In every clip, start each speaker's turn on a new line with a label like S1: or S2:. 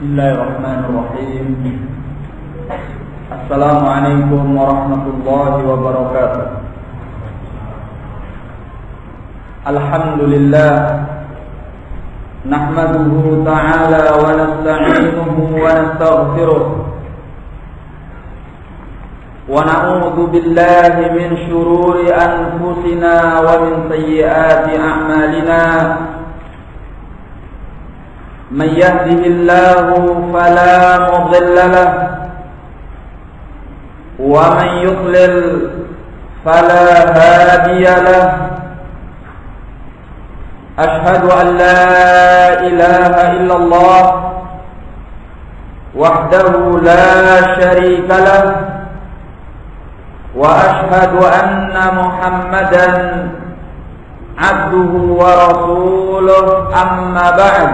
S1: Bismillahirrahmanirrahim. Assalamualaikum warahmatullahi wabarakatuh. Alhamdulillah, nahmaduhu ta'ala wa nasta'inuhu wa nastaghfiruh wa na'udzu billahi min shururi anfusina wa min sayyiati a'malina. من يهده الله فلا مضل له ومن يضلل فلا هادي له أشهد أن لا إله إلا الله وحده لا شريك له وأشهد أن محمدا عبده ورسوله أما بعد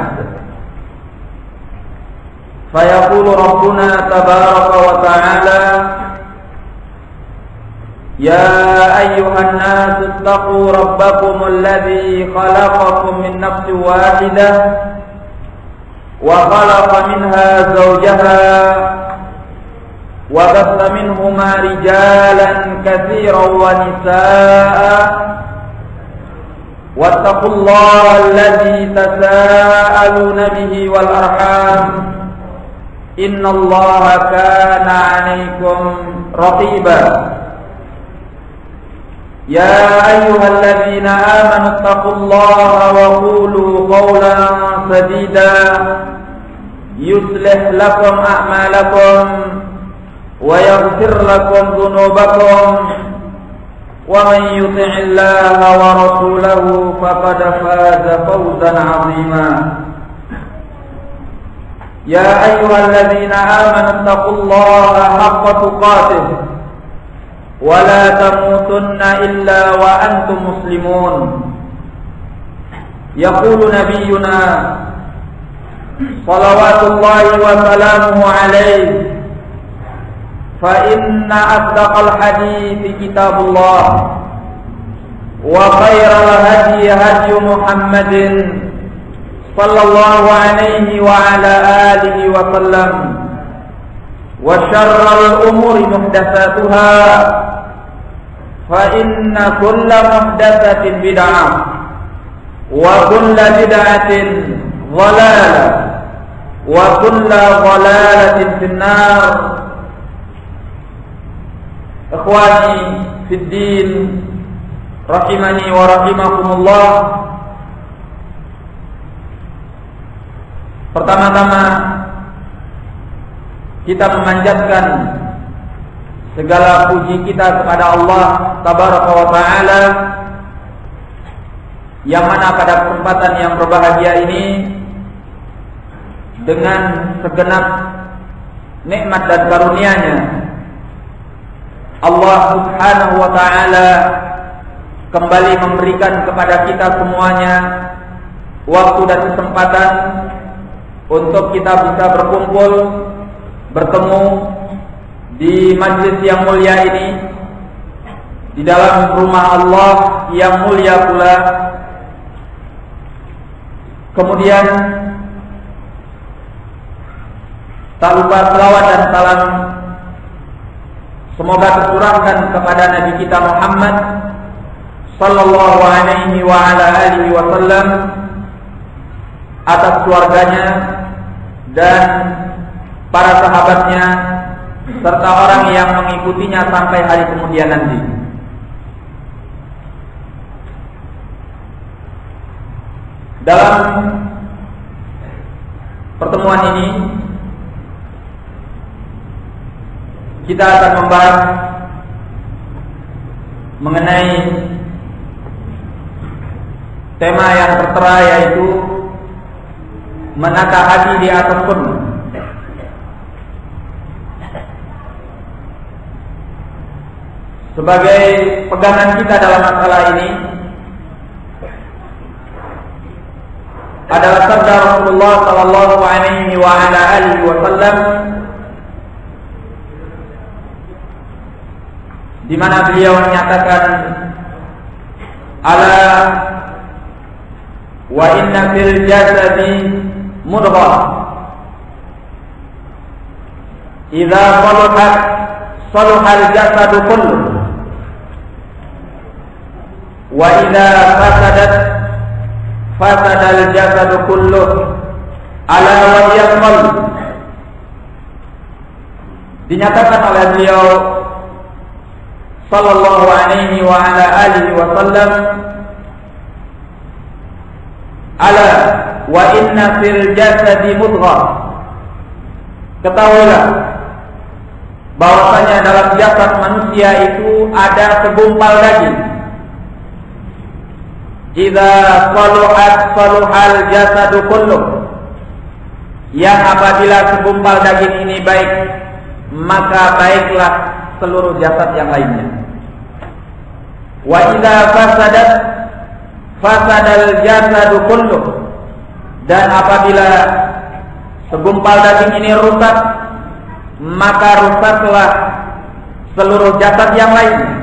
S1: فيقول ربنا تبارك وتعالى يا أيها الناس اتقوا ربكم الذي خلقكم من نفس واحدة وخلق منها زوجها وبث منهما رجالا كثيرا ونساء واتقوا الله الذي تساءلون به والأرحام إن الله كان عليكم رقيبا يا أيها الذين آمنوا اتقوا الله وقولوا قولا سديدا يصلح لكم أعمالكم ويغفر لكم ذنوبكم ومن يطع الله ورسوله فقد فاز فوزا عظيما يا أيها الذين آمنوا اتقوا الله حق تقاته ولا تموتن إلا وأنتم مسلمون يقول نبينا صلوات الله وسلامه عليه فإن أصدق الحديث كتاب الله وخير الهدي هدي محمد صلى الله عليه وعلى آله وسلم وشر الأمور محدثاتها فإن كل محدثة بدعة وكل بدعة ضلالة وكل ضلالة في النار. إخواني في الدين رحمني ورحمكم الله. Pertama-tama kita memanjatkan segala puji kita kepada Allah Tabaraka wa Ta'ala, yang mana pada kesempatan yang berbahagia ini dengan segenap nikmat dan karunia-Nya Allah Subhanahu wa Ta'ala kembali memberikan kepada kita semuanya waktu dan kesempatan untuk kita bisa berkumpul, bertemu di majlis yang mulia ini, di dalam rumah Allah yang mulia pula. Kemudian tak lupa selawat dan salam semoga tercurahkan kepada Nabi kita Muhammad sallallahu alaihi wa ala alihi wasallam, atas keluarganya dan para sahabatnya serta orang yang mengikutinya sampai hari kemudian nanti. Dalam pertemuan ini kita akan membahas mengenai tema yang tertera, yaitu menata hati di atas sunnah. Sebagai pegangan kita dalam masalah ini adalah sabda Rasulullah sallallahu alaihi wa ala alihi wasallam, di mana beliau menyatakan, ala wa inna fil jasadi mudghah idza saluhat saluhal jasadu kulluh wa idza fasadat fasadal jasadu kulluh ala wa hiya qalb. Dinyatakan oleh beliau sallallahu alaihi wa ala alihi wasallam, ala wa inna fil jasadi mudghah. Ketahuilah bahwasanya dalam jasad manusia itu ada segumpal daging. Idza saluhat saluhal jasadu kulluh. Yang apabila segumpal daging ini baik, maka baiklah seluruh jasad yang lainnya. Wa idza fasadat fasadal jasadu kulluh. Dan apabila segumpal daging ini rusak, maka rusaklah seluruh jasad yang lainnya.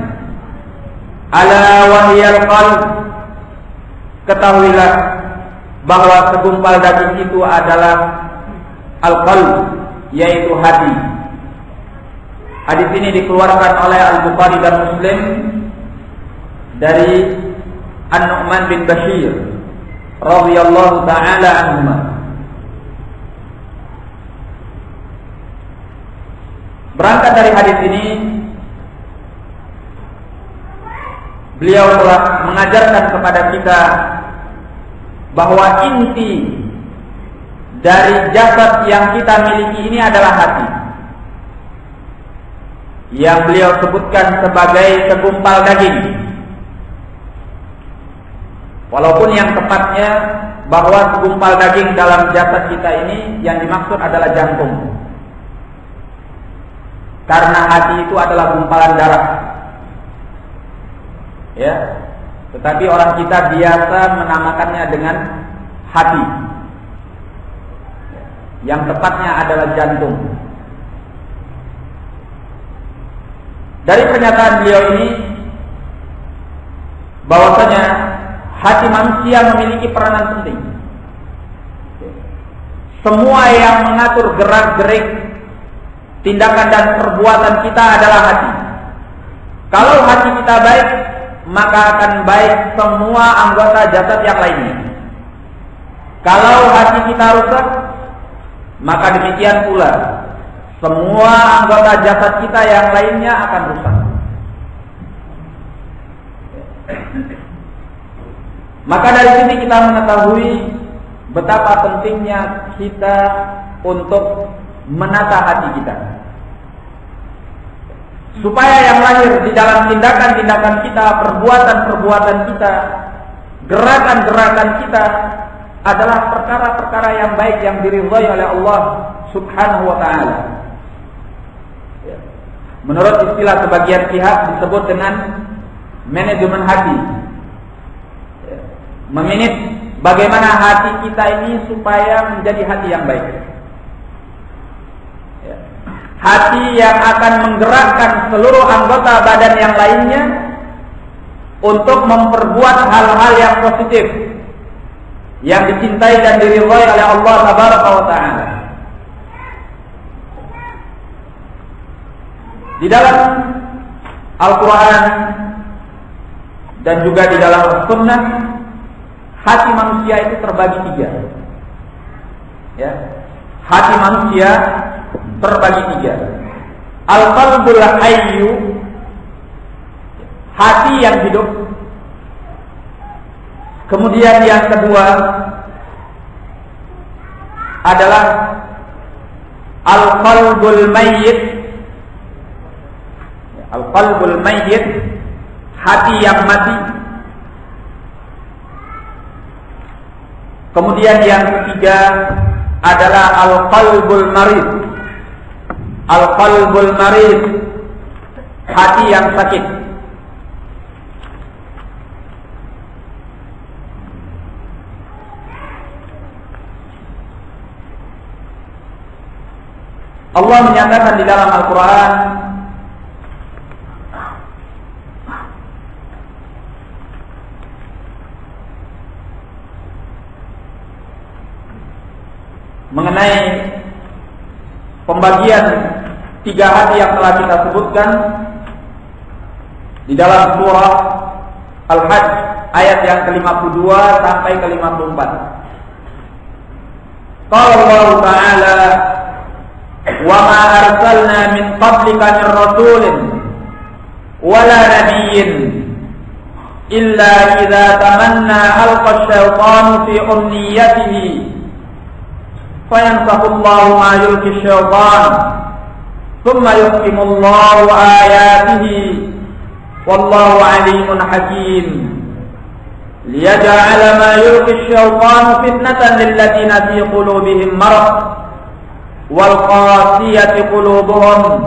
S1: Ala wahyal qalb. Ketahuilah bahwa segumpal daging itu adalah al-qalb, yaitu hati. Hadis ini dikeluarkan oleh Al-Bukhari dan Muslim dari An-Nu'man bin Bashir radhiyallahu ta'ala anhuma. Berangkat dari hadis ini, beliau telah mengajarkan kepada kita bahwa inti dari jasad yang kita miliki ini adalah hati, yang beliau sebutkan sebagai segumpal daging. Walaupun yang tepatnya bahwa segumpal daging dalam jasad kita ini yang dimaksud adalah jantung, karena hati itu adalah gumpalan darah. Ya, tetapi orang kita biasa menamakannya dengan hati. Yang tepatnya adalah jantung. Dari pernyataan beliau ini, bahwasanya hati manusia memiliki peranan penting. Semua yang mengatur gerak-gerik, tindakan dan perbuatan kita adalah hati. Kalau hati kita baik, maka akan baik semua anggota jasad yang lainnya. Kalau hati kita rusak, maka demikian pula semua anggota jasad kita yang lainnya akan rusak. Maka dari sini kita mengetahui betapa pentingnya kita untuk menata hati kita, supaya yang lahir di dalam tindakan-tindakan kita, perbuatan-perbuatan kita, gerakan-gerakan kita adalah perkara-perkara yang baik yang diridhai oleh Allah Subhanahu wa ta'ala. Menurut istilah sebagian pihak disebut dengan manajemen hati. Memanage bagaimana hati kita ini supaya menjadi hati yang baik. Hati yang akan menggerakkan seluruh anggota badan yang lainnya untuk memperbuat hal-hal yang positif, yang dicintai dan diridhai oleh Allah Tabaraka wa Ta'ala. Di dalam Al-Quran dan juga di dalam Sunnah, hati manusia itu terbagi tiga. Ya, hati manusia terbagi tiga. Al-qalbul hayyu, hati yang hidup. Kemudian yang kedua adalah al-qalbul mayyit. Al-qalbul mayyit, hati yang mati. Kemudian yang ketiga adalah al-qalbul marid. Al-qalbul marid, hati yang sakit. Allah menyatakan di dalam Al-Quran, mengenai pembagian tiga hati yang telah kita sebutkan di dalam surah Al-Hajj ayat yang ke-52 sampai ke-54. Qala Allah Ta'ala, "Wa ma arsalna min qablika min rasulin wala nabiyyin illa idza tamanna alqa asy-syaitanu fi umniyatihi fayansakhu Allahu ma yulqi asy-syaitan thumma yuhkimu Allahu ayatihi wallahu 'alimun hakim liyaj'ala ma yulqi asy-syaitanu fitnatan lil ladzina fi qulubihim marad wal qasiyati qulubuhum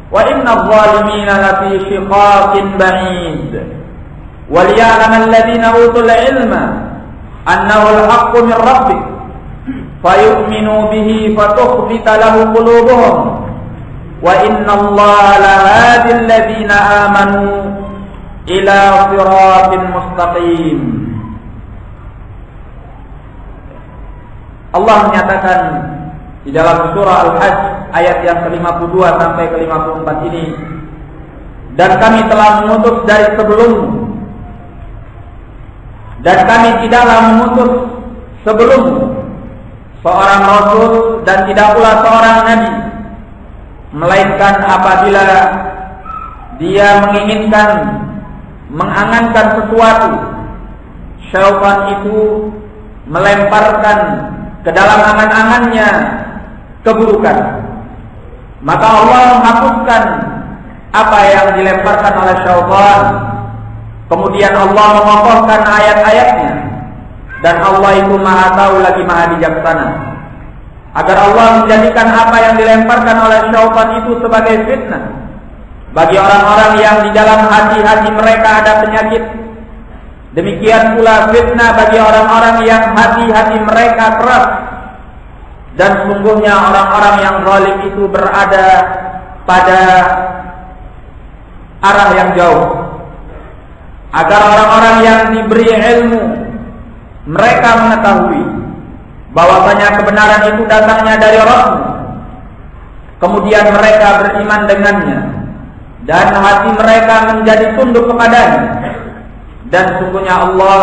S1: wa inna adh-dhalimina lafi shiqaqin ba'id wal ya'lamu alladhina utul 'ilma annahu al-haqqu min rabbik fayu'minu bihi fatukhbita lahu qulubuhum wa inna Allaha lahadi alladhina amanu ila siratin mustaqim." Allah menyatakan di dalam surah Al-Hajj ayat yang ke-52 sampai ke-54 ini, "Dan kami telah mengutus dari sebelummu, dan kami tidaklah mengutus sebelummu seorang rasul dan tidak pula seorang nabi, melainkan apabila dia menginginkan mengangankan sesuatu, syaitan itu melemparkan ke dalam angan-angannya keburukan, maka Allah menghapuskan apa yang dilemparkan oleh syaitan. Kemudian Allah mengokohkan ayat-ayatnya, dan Allah itu Maha Tahu lagi Maha Bijaksana, agar Allah menjadikan apa yang dilemparkan oleh syaitan itu sebagai fitnah bagi orang-orang yang di dalam hati-hati mereka ada penyakit. Demikian pula fitnah bagi orang-orang yang hati-hati mereka keras. Dan sungguhnya orang-orang yang zalim itu berada pada arah yang jauh, agar orang-orang yang diberi ilmu mereka mengetahui bahwasanya kebenaran itu datangnya dari Rabb, kemudian mereka beriman dengannya dan hati mereka menjadi tunduk kepadanya. Dan sungguhnya Allah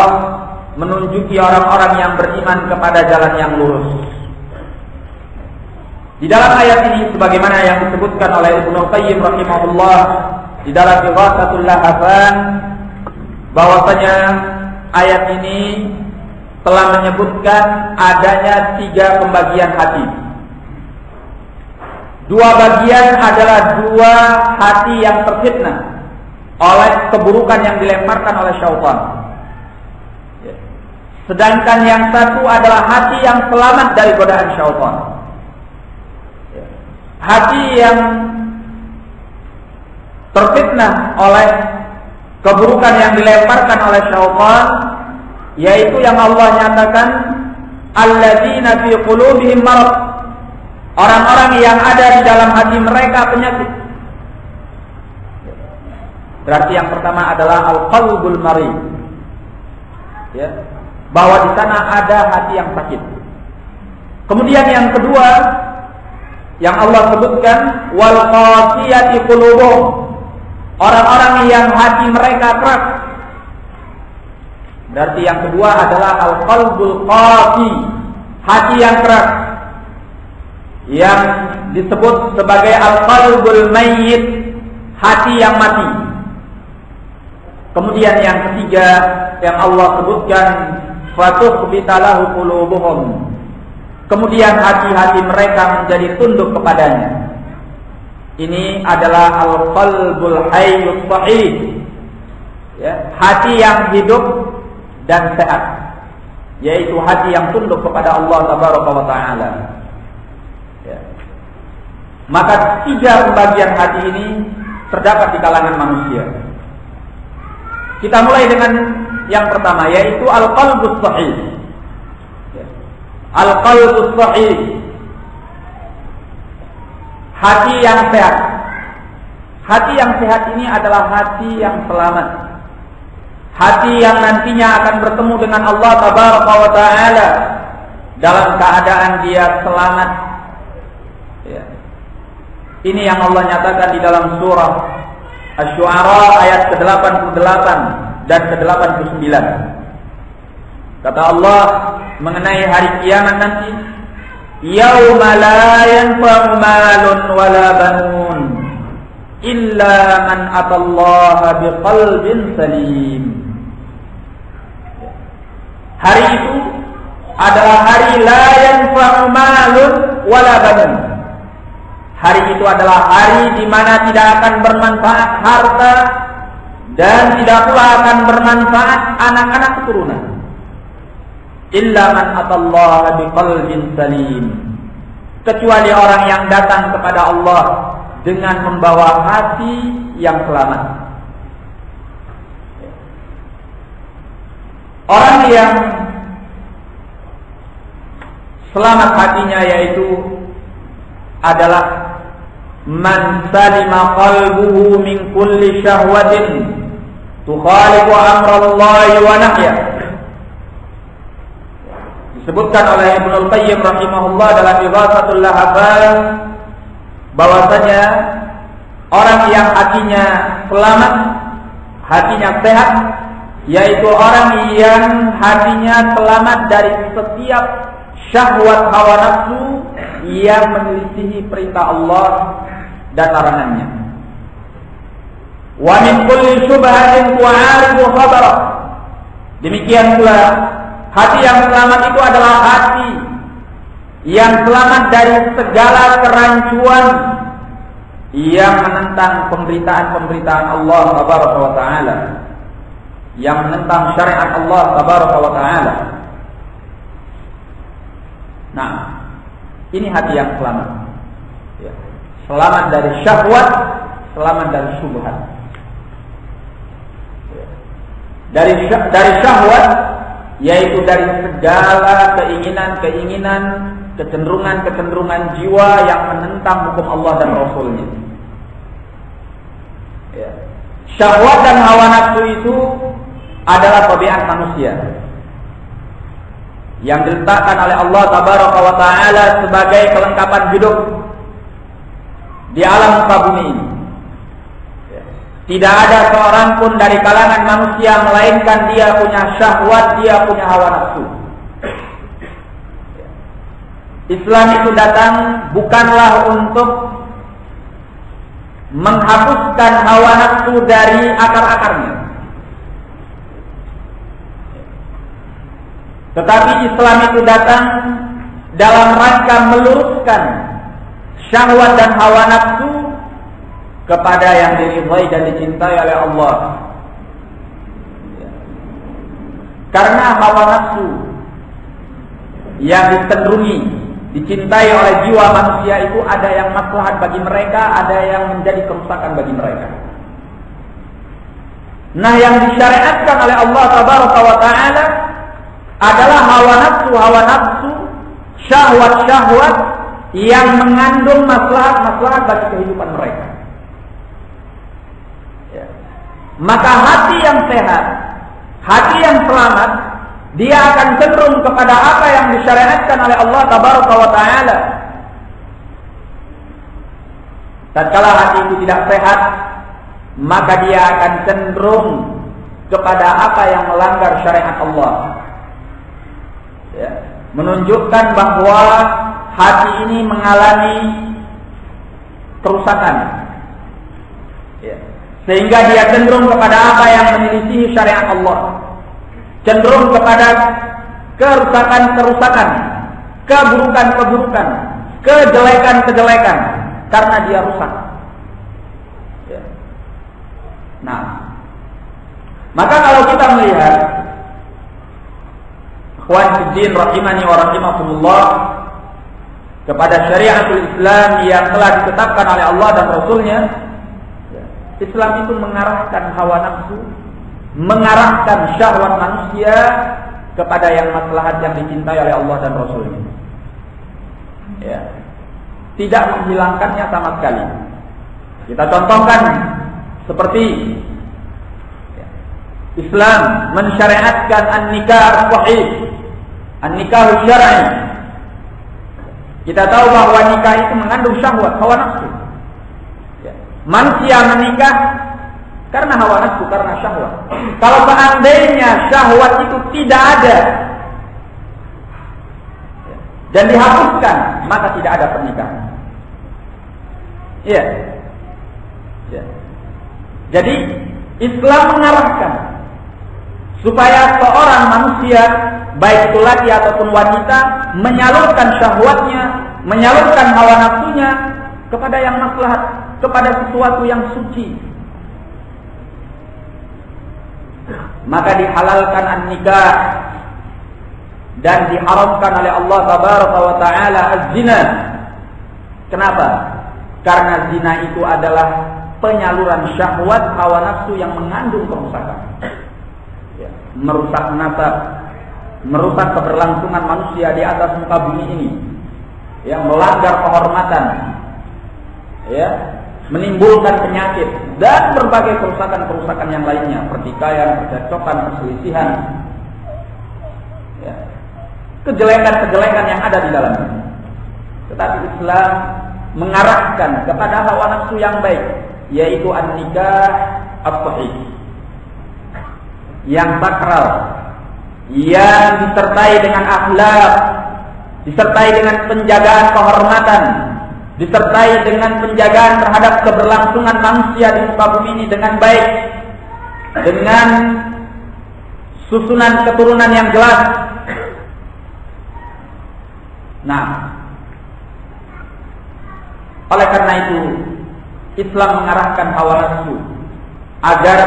S1: menunjuki orang-orang yang beriman kepada jalan yang lurus. Di dalam ayat ini sebagaimana yang disebutkan oleh Ibnu Qayyim rahimahullah di dalam Ighatsatul Lahafan, bahwasanya ayat ini telah menyebutkan adanya 3 pembagian hati. 2 bagian adalah 2 hati yang terfitnah oleh keburukan yang dilemparkan oleh syaitan. Sedangkan yang satu adalah hati yang selamat dari godaan syaitan. Hati yang terfitnah oleh keburukan yang dilemparkan oleh syaitan, yaitu yang Allah nyatakan alladzina fi qulubihim marad, orang-orang yang ada di dalam hati mereka penyakit. Berarti yang pertama adalah al-qalbul marid, ya, bahwa di sana ada hati yang sakit. Kemudian yang kedua yang Allah sebutkan wal qasiyati qulubuhum, orang-orang yang hati mereka keras. Berarti yang kedua adalah al-qalbul qasi, hati yang keras, yang disebut sebagai al-qalbul mayyit, hati yang mati. Kemudian yang ketiga yang Allah sebutkan fatukhbita lahu qulubuhum, kemudian hati-hati mereka menjadi tunduk kepadanya. Ini adalah al-qalbul hayyus sahih, ya, hati yang hidup dan sehat, yaitu hati yang tunduk kepada Allah Tabaraka wa Ta'ala. Ya. Maka 3 pembagian hati ini terdapat di kalangan manusia. Kita mulai dengan yang pertama, yaitu al-qalbus sahih. Ya. Al-qalbus sahih, hati yang sehat. Hati yang sehat ini adalah hati yang selamat, hati yang nantinya akan bertemu dengan Allah Tabaraka wa Ta'ala dalam keadaan dia selamat, ya, Ini yang Allah nyatakan di dalam surah Asy-Syu'ara ayat ke-88 dan ke-89. Kata Allah mengenai hari kiamat nanti, yauma la yanfa'u malun wala banun illa man atallaha biqalbin salim. Hari itu adalah hari la yanfa'u malun wala banun. Hari itu adalah hari di mana tidak akan bermanfaat harta dan tidak pula akan bermanfaat anak-anak keturunan. Illa man atallaha biqalbin salim. Kecuali orang yang datang kepada Allah dengan membawa hati yang selamat. Orang yang selamat hatinya yaitu adalah man salima qalbuhu min kulli syahwatin tukhalifu amrallahi wa nahyah. Disebutkan oleh Ibnu Qayyim rahimahullah dalam Ighatsatul Lahafan bahwasanya orang yang hatinya selamat, hatinya sehat, yaitu orang yang hatinya selamat dari setiap syahwat hawa nafsu yang menyelisihi perintah Allah dan larangannya. Wa min kulli syubhatin tu'aridu khabara. Demikian pula hati yang selamat itu adalah hati yang selamat dari segala kerancuan yang menentang pemberitaan-pemberitaan Allah tabaraka wa taala, yang menentang syariat Allah tabaraka wa taala. Nah, ini hati yang selamat. Ya. Selamat dari syahwat, selamat dari syubhat. Ya. Dari syahwat, yaitu dari segala keinginan-keinginan, kecenderungan-kecenderungan jiwa yang menentang hukum Allah dan Rasulnya. Ya. Syahwat dan hawa nafsu itu adalah tabiat manusia yang diletakkan oleh Allah tabaraka wa taala sebagai kelengkapan hidup di alam muka bumi ini. Tidak ada seorang pun dari kalangan manusia melainkan dia punya syahwat, dia punya hawa nafsu. Islam itu datang bukanlah untuk menghapuskan hawa nafsu dari akar-akarnya, tetapi Islam itu datang dalam rangka meluruskan syahwat dan hawa nafsu kepada yang diridhai dan dicintai oleh Allah. Karena hawa nafsu yang dicenderungi, dicintai oleh jiwa manusia itu ada yang maslahat bagi mereka, ada yang menjadi kerusakan bagi mereka. Nah, yang disyariatkan oleh Allah tabaraka wa taala adalah hawa nafsu, syahwat-syahwat yang mengandung maslahat-maslahat bagi kehidupan mereka. Ya. Maka hati yang sehat, hati yang selamat, dia akan cenderung kepada apa yang disyariatkan oleh Allah tabaraka wa taala. Tatkala hati itu tidak sehat, maka dia akan cenderung kepada apa yang melanggar syariat Allah. Ya, menunjukkan bahwa hati ini mengalami kerusakan, ya, sehingga dia cenderung kepada apa yang menyelisihi syariat Allah, cenderung kepada kerusakan-kerusakan, keburukan-keburukan, kejelekan-kejelekan, karena dia rusak. Ya. Nah, maka kalau kita melihat ikhwan fiddin rahimani wa rahimakumullah kepada syariatul Islam yang telah ditetapkan oleh Allah dan Rasulnya, Islam itu mengarahkan hawa nafsu, mengarahkan syahwat manusia kepada yang maslahat yang dicintai oleh Allah dan Rasulnya. Ya. Tidak menghilangkannya sama sekali. Kita contohkan seperti Islam mensyariatkan an-nikah sahih, an-nikah syar'i. Kita tahu bahwa nikah itu mengandung syahwat, hawa nafsu. manusia menikah karena hawa nafsu, karena syahwat. Kalau seandainya syahwat itu tidak ada dan dihapuskan, maka tidak ada pernikahan. Iya. Ya. Jadi Islam mengarahkan supaya seorang manusia, baik itu laki ataupun wanita, menyalurkan syahwatnya, menyalurkan hawa nafsunya kepada yang maslahat, kepada sesuatu yang suci. Maka dihalalkan an-nikah dan diharamkan oleh Allah tabaraka wa taala az-zina. Kenapa? Karena zina itu adalah penyaluran syahwat hawa nafsu yang mengandung kerusakan. Ya, merusak nasab, merusak keberlangsungan manusia di atas muka bumi ini. Yang melanggar kehormatan. Ya, menimbulkan penyakit dan berbagai kerusakan-kerusakan yang lainnya, pertikaian, percekcokan, perselisihan, ya, kejelekan-kejelekan yang ada di dalamnya. Tetapi Islam mengarahkan kepada hawa nafsu yang baik, yaitu an-nikah as-sahih, yang sakral, yang disertai dengan akhlak, disertai dengan penjagaan kehormatan, disertai dengan penjagaan terhadap keberlangsungan manusia di muka bumi ini dengan baik, dengan susunan keturunan yang jelas. Nah, oleh karena itu Islam mengarahkan hawa nafsu agar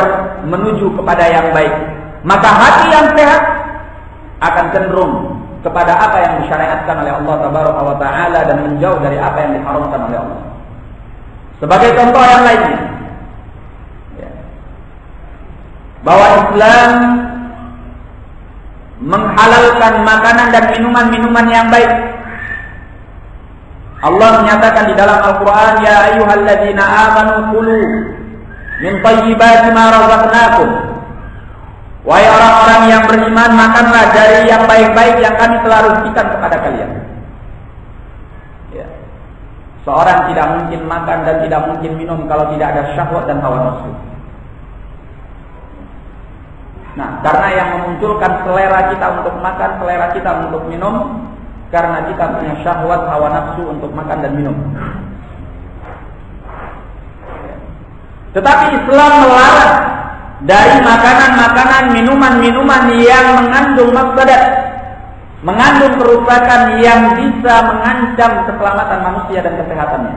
S1: menuju kepada yang baik. Maka hati yang sehat akan cenderung kepada apa yang disyariatkan oleh Allah tabaraka wa taala dan menjauh dari apa yang diharamkan oleh Allah. Sebagai contoh yang lainnya, ya, bahwa Islam menghalalkan makanan dan minuman-minuman yang baik. Allah menyatakan di dalam Al-Quran, ya ayyuhalladzina amanu kulu min thayyibati ma razaqnakum. Wahai orang-orang yang beriman, makanlah dari yang baik-baik yang kami telah rezekikan kepada kalian. Ya. Seorang tidak mungkin makan dan tidak mungkin minum kalau tidak ada syahwat dan hawa nafsu. Nah, karena yang memunculkan selera kita untuk makan, selera kita untuk minum, karena kita punya syahwat hawa nafsu untuk makan dan minum. Tetapi Islam melarang dari makanan-makanan, minuman-minuman yang mengandung mafsadat, mengandung kerusakan yang bisa mengancam keselamatan manusia dan kesehatannya.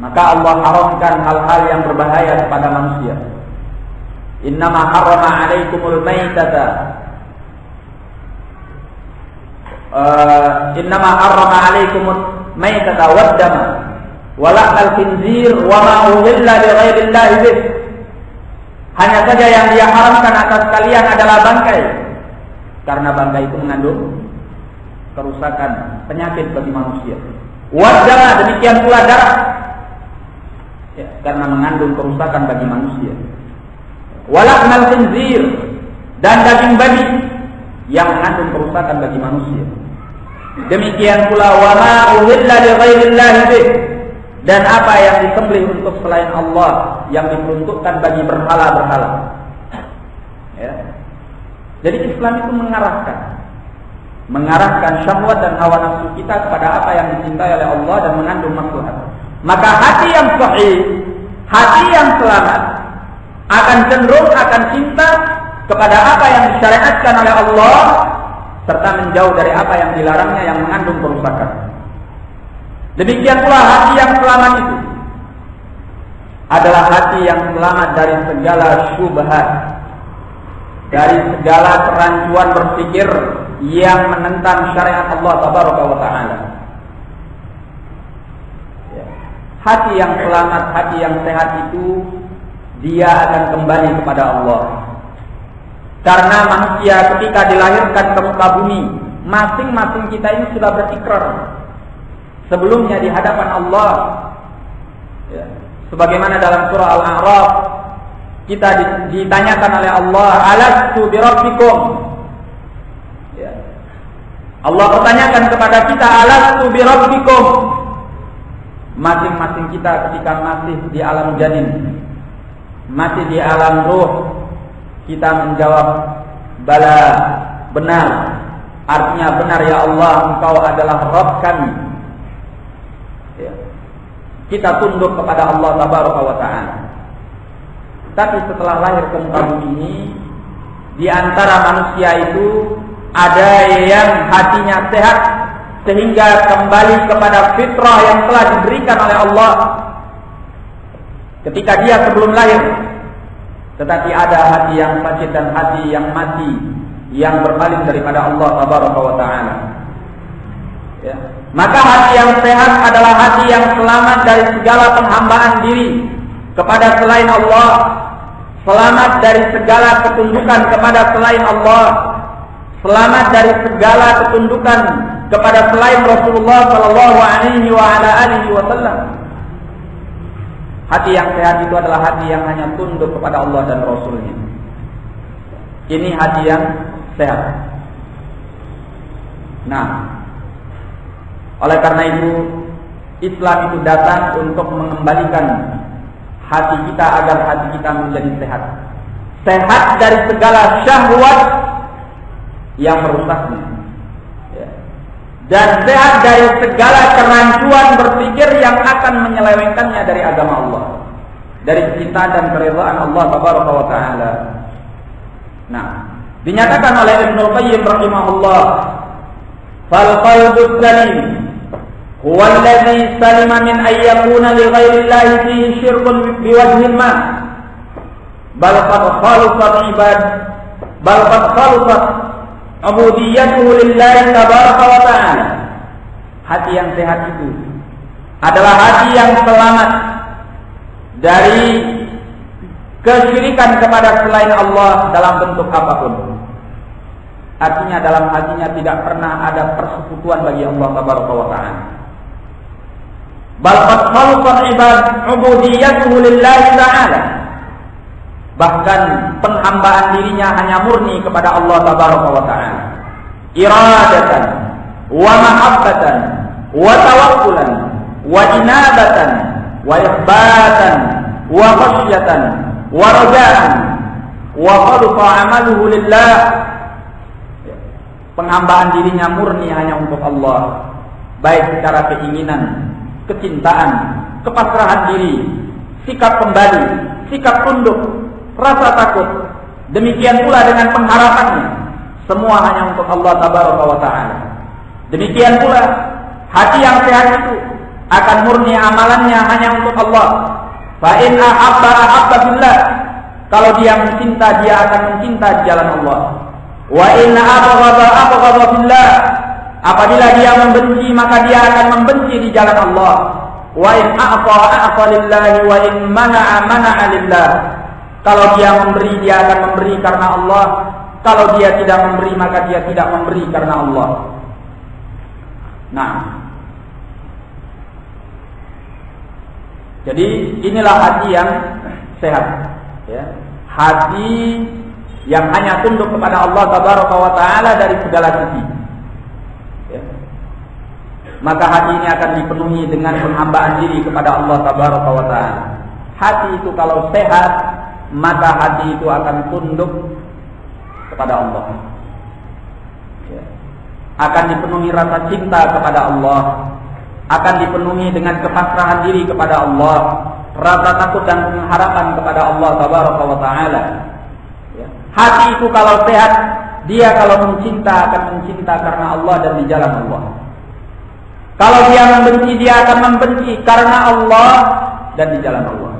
S1: Maka Allah haramkan hal-hal yang berbahaya kepada manusia. Innama harrama 'alaikumul maitata innama harrama 'alaikumul maitata wad-dama wa lahmal khinzir wa ma uhilla li ghairillahi bih. Hanya saja yang dia haramkan atas kalian adalah bangkai, karena bangkai itu mengandung kerusakan, penyakit bagi manusia. Wad-dama, demikian pula darah, ya, karena mengandung kerusakan bagi manusia. Wa lahmal khinzir, dan daging babi yang mengandung kerusakan bagi manusia. Demikian pula wa ma uhilla li ghairillahi bih, dan apa yang disembelih untuk selain Allah yang diperuntukkan bagi berhala-berhala. Ya. Jadi Islam itu mengarahkan syahwat dan hawa nafsu kita kepada apa yang dicintai oleh Allah dan mengandung maslahat. Maka hati yang sahih, hati yang selamat akan cenderung, akan cinta kepada apa yang disyariatkan oleh Allah serta menjauh dari apa yang dilarangnya yang mengandung kerusakan. Demikian pula hati yang selamat itu adalah hati yang selamat dari segala syubhat, dari segala kerancuan berpikir yang menentang syariat Allah tabaraka wa taala. Hati yang selamat, hati yang sehat itu dia akan kembali kepada Allah. Karena manusia ketika dilahirkan ke muka bumi, masing-masing kita ini sudah berikrar sebelumnya di hadapan Allah. Ya. Sebagaimana dalam surah Al-A'raf kita ditanyakan oleh Allah, alastu birabbikum. Ya. Allah bertanyakan kepada kita, alastu birabbikum. masing-masing kita ketika masih di alam janin, masih di alam ruh, kita menjawab bala, benar. Artinya benar ya Allah, Engkau adalah Rabb kami. Ya. Kita tunduk kepada Allah Tabaraka wa Ta'ala. Tapi setelah lahir ke muka bumi ini, di antara manusia itu ada yang hatinya sehat sehingga kembali kepada fitrah yang telah diberikan oleh Allah ketika dia sebelum lahir. Tetapi ada hati yang sakit dan hati yang mati, yang berpaling daripada Allah Tabaraka wa Ta'ala. Ya. Maka hati yang sehat adalah hati yang selamat dari segala penghambaan diri kepada selain Allah, selamat dari segala ketundukan kepada selain Allah, selamat dari segala ketundukan kepada selain Rasulullah Sallallahu Alaihi Wasallam. Hati yang sehat itu adalah hati yang hanya tunduk kepada Allah dan Rasulnya. Ini hati yang sehat. Nah, oleh karena itu Islam itu datang untuk mengembalikan hati kita agar hati kita menjadi sehat. Sehat dari segala syahwat yang merusaknya. Ya. Dan sehat dari segala kerancuan berpikir yang akan menyelewengkannya dari agama Allah, dari kecintaan dan keridhaan Allah Tabaraka wa Ta'ala. Nah, dinyatakan oleh Ibnul Qayyim rahimahullah, fal qalbus salim huwa alladhi salima min an yakuna li ghairi llahi fihi syirkun biwajhin ma bal qad khalusat ubudiyatuhu lillahi tabaraka wa ta'ala. Hati yang sehat itu adalah hati yang selamat dari kesyirikan kepada selain Allah dalam bentuk apapun. Artinya dalam hatinya tidak pernah ada persekutuan bagi Allah tabaraka wa ta'ala. Bal qad khalusat ubudiyatuhu lillahi ta'ala. Bahkan penghambaan dirinya hanya murni kepada Allah Tabaraka wa Ta'ala. Iradatan wa mahabbatan wa tawakkulan wa inabatan wa ikhbatan wa khasyatan wa rajaan wa khalufa amaluhu lillah. Penghambaan dirinya murni hanya untuk Allah, baik secara keinginan, kecintaan, kepasrahan diri, sikap kembali, sikap tunduk, rasa takut, demikian pula dengan pengharapannya, semua hanya untuk Allah Tabaraka wa Ta'ala. Demikian pula hati yang sehat itu akan murni amalannya hanya untuk Allah. Fa in ahabba billah, kalau dia mencinta dia akan mencinta di jalan Allah. Wa in abghadha billah, apabila dia membenci maka dia akan membenci di jalan Allah. Wa in a'ta lillahi wa in mana'a lillah, kalau dia memberi, dia akan memberi karena Allah. Kalau dia tidak memberi, maka dia tidak memberi karena Allah. Nah, jadi inilah hati yang sehat, ya. Hati yang hanya tunduk kepada Allah Tabaraka wa Ta'ala dari segala sisi, ya. Maka hati ini akan dipenuhi dengan penghambaan diri kepada Allah Tabaraka wa Ta'ala. Hati itu kalau sehat, maka hati itu akan tunduk kepada Allah, ya. Akan dipenuhi rasa cinta kepada Allah, akan dipenuhi dengan kepasrahan diri kepada Allah, rasa takut dan pengharapan kepada Allah Tabaraka wa Ta'ala, ya. Hati itu kalau sehat, dia kalau mencinta akan mencinta karena Allah dan di jalan Allah. Kalau dia membenci, dia akan membenci karena Allah dan di jalan Allah.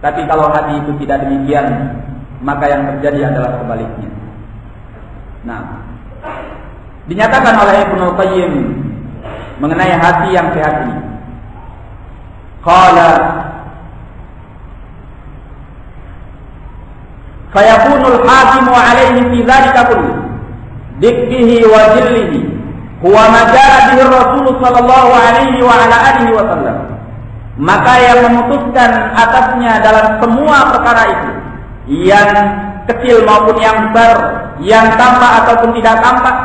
S1: Tapi kalau hati itu tidak demikian, maka yang terjadi adalah sebaliknya. Nah, dinyatakan oleh Ibnul Qayyim mengenai hati yang sehat ini. Qala fayakunul hakimu alaihi fi dzalika kulli dikkihi wa jillihi huwa ma jaa bihi Rasul sallallahu alaihi wa ala alihi wa sallam. Maka yang memutuskan atasnya dalam semua perkara itu, yang kecil maupun yang besar, yang tampak ataupun tidak tampak,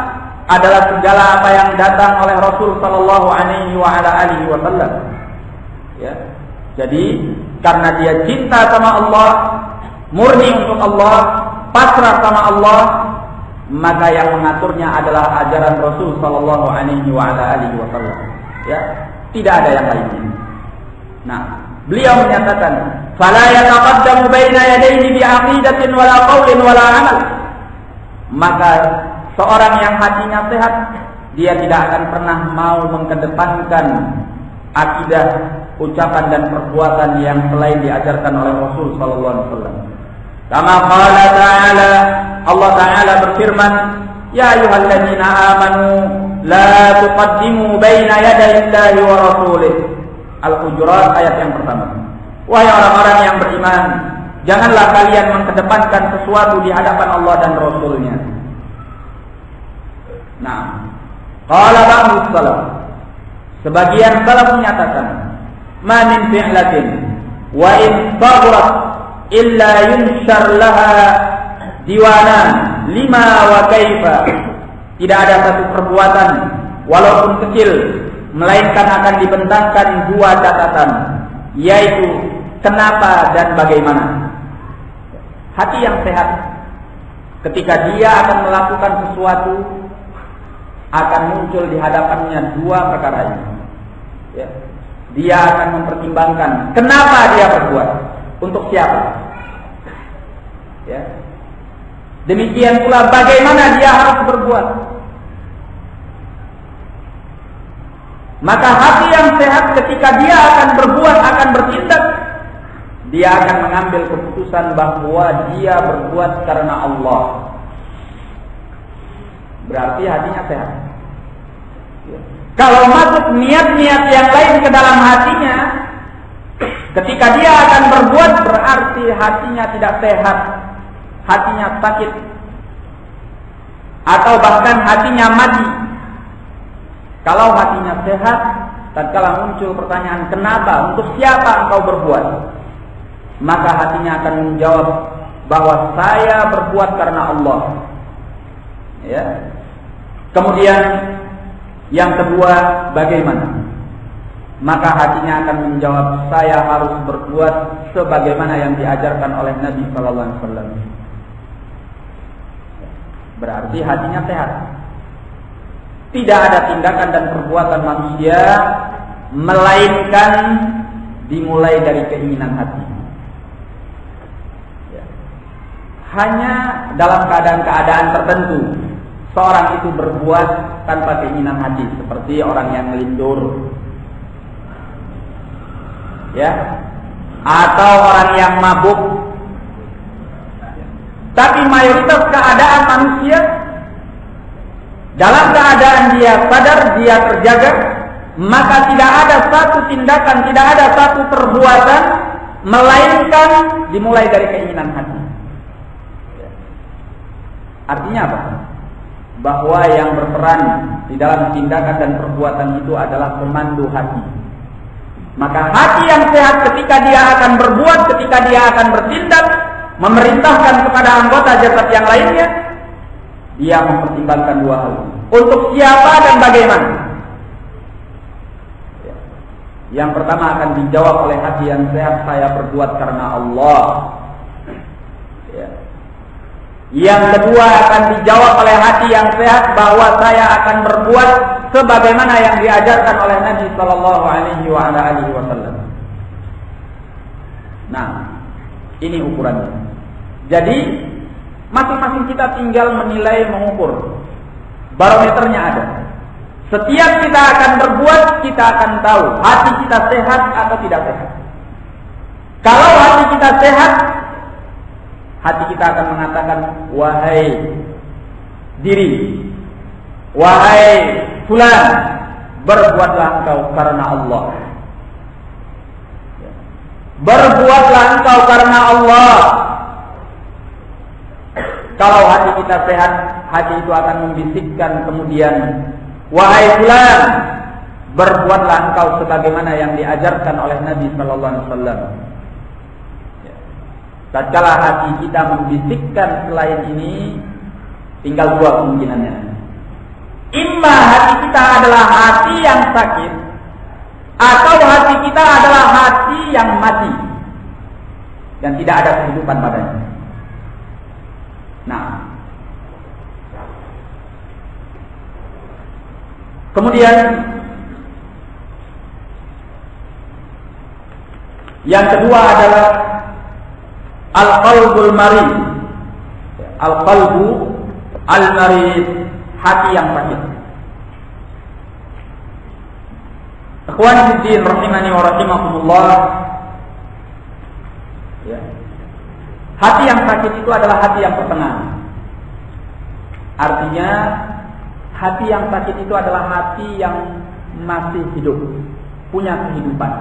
S1: adalah segala apa yang datang oleh Rasul sallallahu alaihi wasallam. Ya. Jadi karena dia cinta sama Allah, murni untuk Allah, pasrah sama Allah, maka yang mengaturnya adalah ajaran Rasul sallallahu alaihi wasallam. Ya, tidak ada yang lainnya. Nah, beliau menyatakan, "Fala yataqaddamu baina yadayhi bi aqidatin wala qaulin wala amal." Maka seorang yang hatinya sehat, dia tidak akan pernah mau mengedepankan akidah, ucapan dan perbuatan yang selain diajarkan oleh Rasul sallallahu alaihi wasallam. Kama qala ta'ala, Allah Ta'ala berfirman, "Ya ayyuhalladzina amanu la tuqaddimu baina yadayillahi wa rasulih." Al-Hujurat ayat yang pertama. Wahai orang-orang yang beriman, janganlah kalian mengedepankan sesuatu di hadapan Allah dan Rasulnya. Nah, qala ba'du salaf, sebagian salaf menyatakan, "Ma min fi'latin wa in baghurat illa yunshar laha diwana lima wa kaifa." Tidak ada satu perbuatan walaupun kecil melainkan akan dibentangkan dua catatan, yaitu kenapa dan bagaimana. Hati yang sehat ketika dia akan melakukan sesuatu akan muncul di hadapannya dua perkara ini. Ya. Dia akan mempertimbangkan kenapa dia berbuat, untuk siapa. Ya. Demikian pula bagaimana dia harus berbuat. Maka hati yang sehat ketika dia akan berbuat, akan bertindak, dia akan mengambil keputusan bahwa dia berbuat karena Allah. Berarti hatinya sehat. Kalau masuk niat-niat yang lain ke dalam hatinya, ketika dia akan berbuat, berarti hatinya tidak sehat, hatinya sakit, atau bahkan hatinya mati. Kalau hatinya sehat, tatkala muncul pertanyaan kenapa, untuk siapa engkau berbuat, maka hatinya akan menjawab bahwa saya berbuat karena Allah. Ya. Kemudian yang kedua, bagaimana? Maka hatinya akan menjawab, saya harus berbuat sebagaimana yang diajarkan oleh Nabi sallallahu alaihi wasallam. Berarti hatinya sehat. Tidak ada tindakan dan perbuatan manusia melainkan dimulai dari keinginan hati. Ya. Hanya dalam keadaan-keadaan tertentu seorang itu berbuat tanpa keinginan hati, seperti orang yang melindur, ya, atau orang yang mabuk. Tapi mayoritas keadaan manusia, dalam keadaan dia sadar, dia terjaga, maka tidak ada satu tindakan, tidak ada satu perbuatan melainkan dimulai dari keinginan hati. Artinya apa? Bahwa yang berperan di dalam tindakan dan perbuatan itu adalah pemandu hati. Maka hati yang sehat ketika dia akan berbuat, ketika dia akan bertindak, memerintahkan kepada anggota jasad yang lainnya, dia mempertimbangkan dua hal. Untuk siapa dan bagaimana? Yang pertama akan dijawab oleh hati yang sehat, saya berbuat karena Allah. Yang kedua akan dijawab oleh hati yang sehat bahwa saya akan berbuat sebagaimana yang diajarkan oleh Nabi sallallahu alaihi wasallam. Nah, ini ukurannya. Jadi masing-masing kita tinggal menilai, mengukur. Barometernya ada. Setiap kita akan berbuat, kita akan tahu hati kita sehat atau tidak sehat. Kalau hati kita sehat, hati kita akan mengatakan, wahai diri, wahai fulan, berbuatlah engkau karena Allah. Berbuatlah engkau karena Allah. Kalau hati kita sehat, hati itu akan membisikkan kemudian, wahai fulan, berbuatlah engkau sebagaimana yang diajarkan oleh Nabi sallallahu alaihi wasallam. Tatkala hati kita membisikkan selain ini, tinggal dua kemungkinannya. Imma hati kita adalah hati yang sakit, atau hati kita adalah hati yang mati dan tidak ada kehidupan padanya. Nah, kemudian yang kedua adalah al-qalbul marid. Al-qalbu al-marid, hati yang sakit. Ikhwani fiddin rahimani wa rahimakumullah. Ya. Hati yang sakit itu adalah hati yang tertenang. Artinya hati yang sakit itu adalah hati yang masih hidup, punya kehidupan,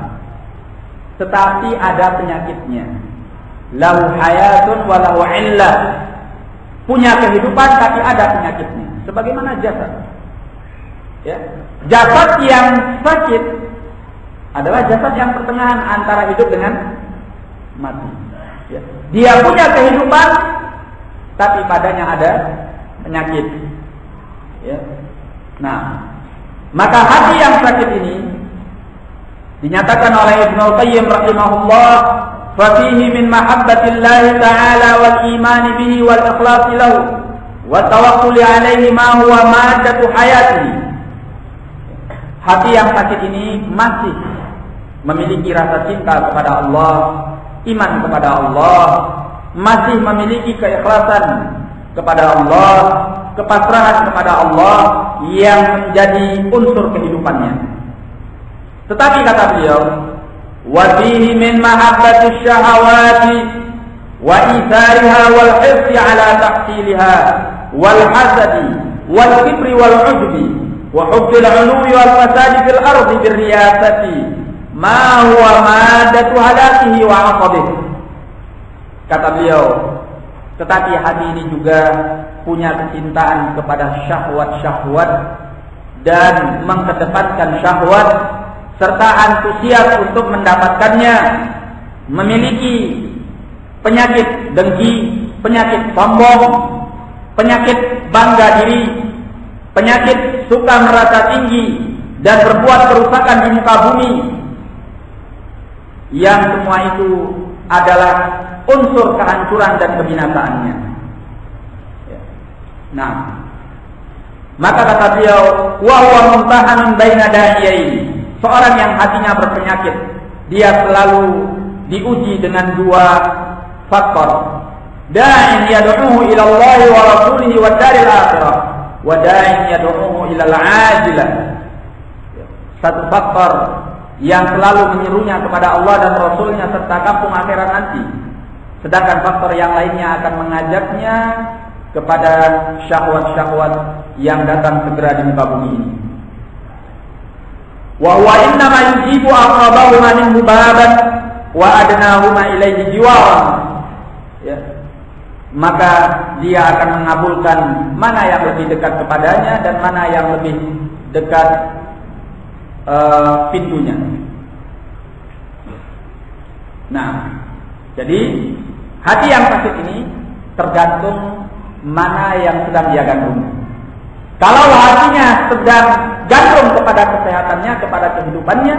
S1: tetapi ada penyakitnya. Lahu hayatun wa lahu illah. Punya kehidupan tapi ada penyakitnya. Sebagaimana jasad. Ya. Jasad yang sakit adalah jasad yang pertengahan antara hidup dengan mati. Ya. Dia punya kehidupan tapi padanya ada penyakit. Ya. Nah, maka hati yang sakit ini dinyatakan oleh Ibnu Qayyim rahimahullah, fa fihi min mahabbatillah ta'ala wal iman bihi wal ikhlas lahu wa tawakkul alaihi ma huwa maddatu hayatihi. Hati yang sakit ini masih memiliki rasa cinta kepada Allah, iman kepada Allah, masih memiliki keikhlasan kepada Allah, kepasrahan kepada Allah yang menjadi unsur kehidupannya. Tetapi kata beliau, wa fihi min mahabbati syahawati wa ithariha wal hirsi ala tahsiliha wal hasadi wal kibri wal ujbi wa hubbil uluwi wal fasadi fil ardi bir riyasati ma huwa maddatu halakihi wa aqabihi. Kata beliau, tetapi hati ini juga punya kecintaan kepada syahwat-syahwat dan mengedepankan syahwat serta antusias untuk mendapatkannya, memiliki penyakit dengki, penyakit sombong, penyakit bangga diri, penyakit suka merasa tinggi dan berbuat kerusakan di muka bumi, yang semua itu adalah unsur kehancuran dan kebinasaannya. Nah, maka kata beliau, wa huwa mumtahanun baina da'iyaini. Seorang yang hatinya berpenyakit, dia selalu diuji dengan dua faktor. Da'in yad'uhu ila Allah wa rasulihi wa daril akhirah, wa da'in yad'uhu ila al-ajilah. Satu faktor yang selalu menyerunya kepada Allah dan Rasulnya serta kampung akhirat nanti. Sedangkan faktor yang lainnya akan mengajaknya kepada syahwat-syahwat yang datang segera di muka bumi ini. Wa huwa innama yujibu aqrabahu minhu baban wa adnahuma ilaihi jiwaran. Ya. Maka dia akan mengabulkan mana yang lebih dekat kepadanya dan mana yang lebih dekat pintunya. Nah, jadi hati yang sakit ini tergantung mana yang sedang dia gandrungi. Kalau hatinya sedang gandrung kepada kesehatannya, kepada kehidupannya,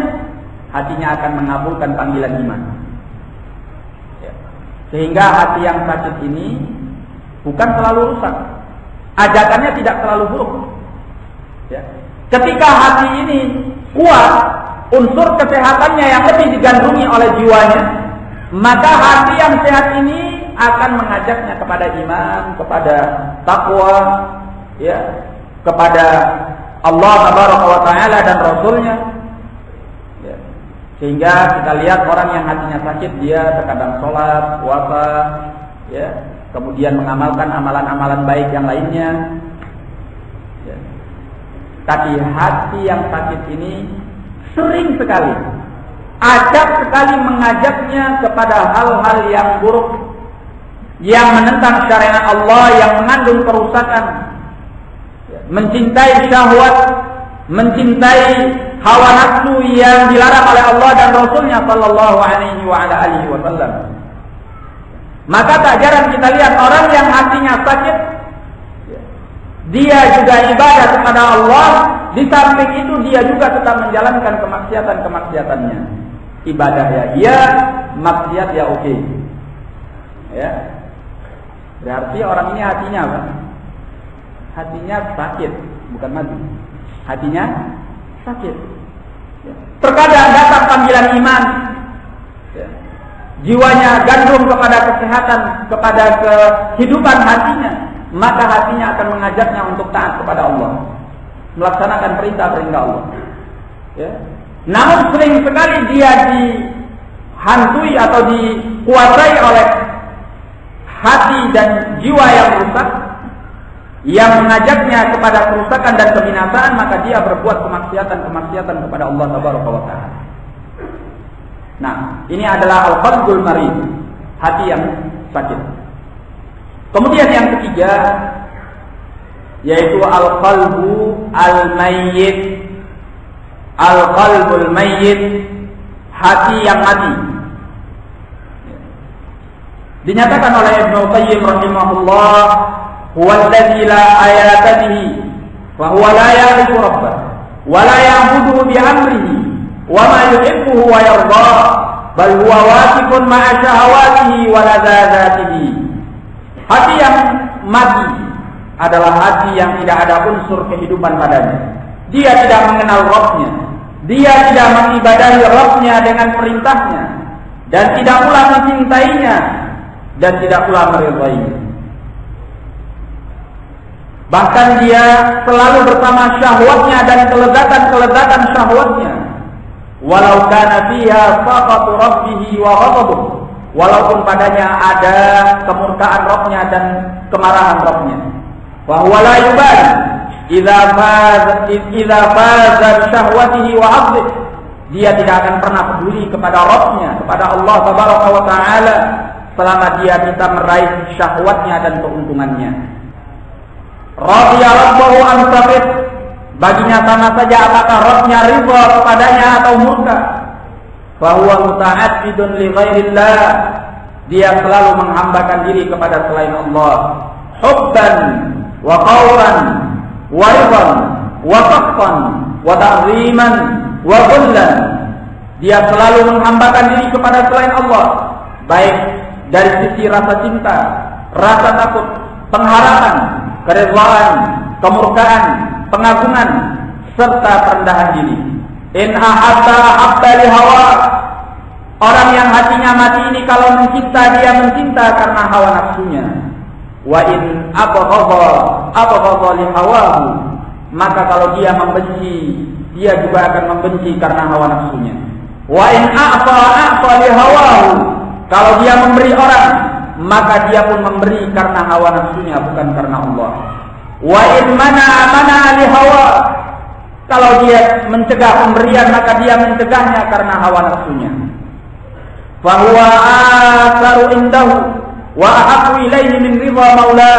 S1: hatinya akan mengabulkan panggilan iman. Ya. Sehingga hati yang sakit ini bukan selalu rusak, ajakannya tidak selalu buruk. Ya. Ketika hati ini kuat, unsur kesehatannya yang lebih digandrungi oleh jiwanya, maka hati yang sehat ini akan mengajaknya kepada iman, kepada takwa, ya, kepada Allah Tabaraka wa Ta'ala dan Rasulnya. Ya. Sehingga kita lihat orang yang hatinya sakit, dia terkadang sholat, puasa, ya, kemudian mengamalkan amalan-amalan baik yang lainnya. Ya. Tapi hati yang sakit ini sering sekali, acap sekali mengajaknya kepada hal-hal yang buruk, yang menentang syariat Allah, yang mengandung kerusakan, mencintai syahwat, mencintai hawa nafsu yang dilarang oleh Allah dan Rasulnya sallallahu alaihi wasallam. Maka tak jarang kita lihat orang yang hatinya sakit, dia juga ibadah kepada Allah, di samping itu dia juga tetap menjalankan kemaksiatan-kemaksiatannya. Ibadah ya iya, maksiat ya oke. Ya. Berarti orang ini hatinya apa? Hatinya sakit, bukan mati. Hatinya sakit. Ya. Terkadang datang panggilan iman. Ya. Jiwanya gandrung kepada kesehatan, kepada kehidupan hatinya, maka hatinya akan mengajaknya untuk taat kepada Allah, melaksanakan perintah-perintah Allah. Ya. Namun sering sekali dia dihantui atau dikuasai oleh hati dan jiwa yang rusak, yang mengajaknya kepada kerusakan dan kebinasaan, maka dia berbuat kemaksiatan kepada Allah Subhanahu wa taala. Nah, ini adalah al-qalbul marid, hati yang sakit. Kemudian yang ketiga yaitu al-qalbu al-mayyit. Al-qalbul mayyit, hati yang mati. Dinyatakan oleh Ibnu Qayyim rahimahullah, huwa alladzi la ayata bihi wa huwa la ya'rifu rabbah wa la ya'budu bi amrihi wa ma yuhibbu wa yarda bal huwa wasiqun ma'a syahawatihi wa ladzatihi. Hati yang mati adalah hati yang tidak ada unsur kehidupan padanya. Dia tidak mengenal Rabb-Nya, dia tidak mengibadahi Rabb-Nya dengan perintahnya, dan tidak pula mencintainya, dan tidak pula meridainya. Bahkan dia selalu bersama syahwatnya dan kelezatan syahwatnya. Walau kana fiha saqatu rabbihi wa ghadabuh, walaupun padanya ada kemurkaan Rabb-Nya dan kemarahan Rabb-Nya. Wa huwa la yubali idza faza bi syahwatihi wa 'abdihi, dia tidak akan pernah peduli kepada Rabb-Nya, kepada Allah Tabaraka wa taala, selama dia bisa meraih syahwatnya dan keuntungannya. Radiya rabbahu am saqit, baginya sama saja apakah Rabb-Nya ridha kepadanya atau murka. Fa huwa muta'abbidun li ghairillah, dia selalu menghambakan diri kepada selain Allah. Hubban wa khawfan wa ridhan wa sakhfan wa ta'ziman wa dhullan, dia selalu menghambakan diri kepada selain Allah, baik dari sisi rasa cinta, rasa takut, pengharapan, keridhaan, kemurkaan, pengagungan, serta perendahan diri. In ahabba li hawa, orang yang hatinya mati ini kalau mencinta, dia mencinta karena hawa nafsunya. Wa in abghadha li hawahu, maka kalau dia membenci, dia juga akan membenci karena hawa nafsunya. Wa in a'ta li hawahu, kalau dia memberi orang, maka dia pun memberi karena hawa nafsunya, bukan karena Allah. Wa in mana li hawa, kalau dia mencegah pemberian, maka dia mencegahnya karena hawa nafsunya. Fa huwa atharu indahu wa ahabbu ilaihi min ridha maula,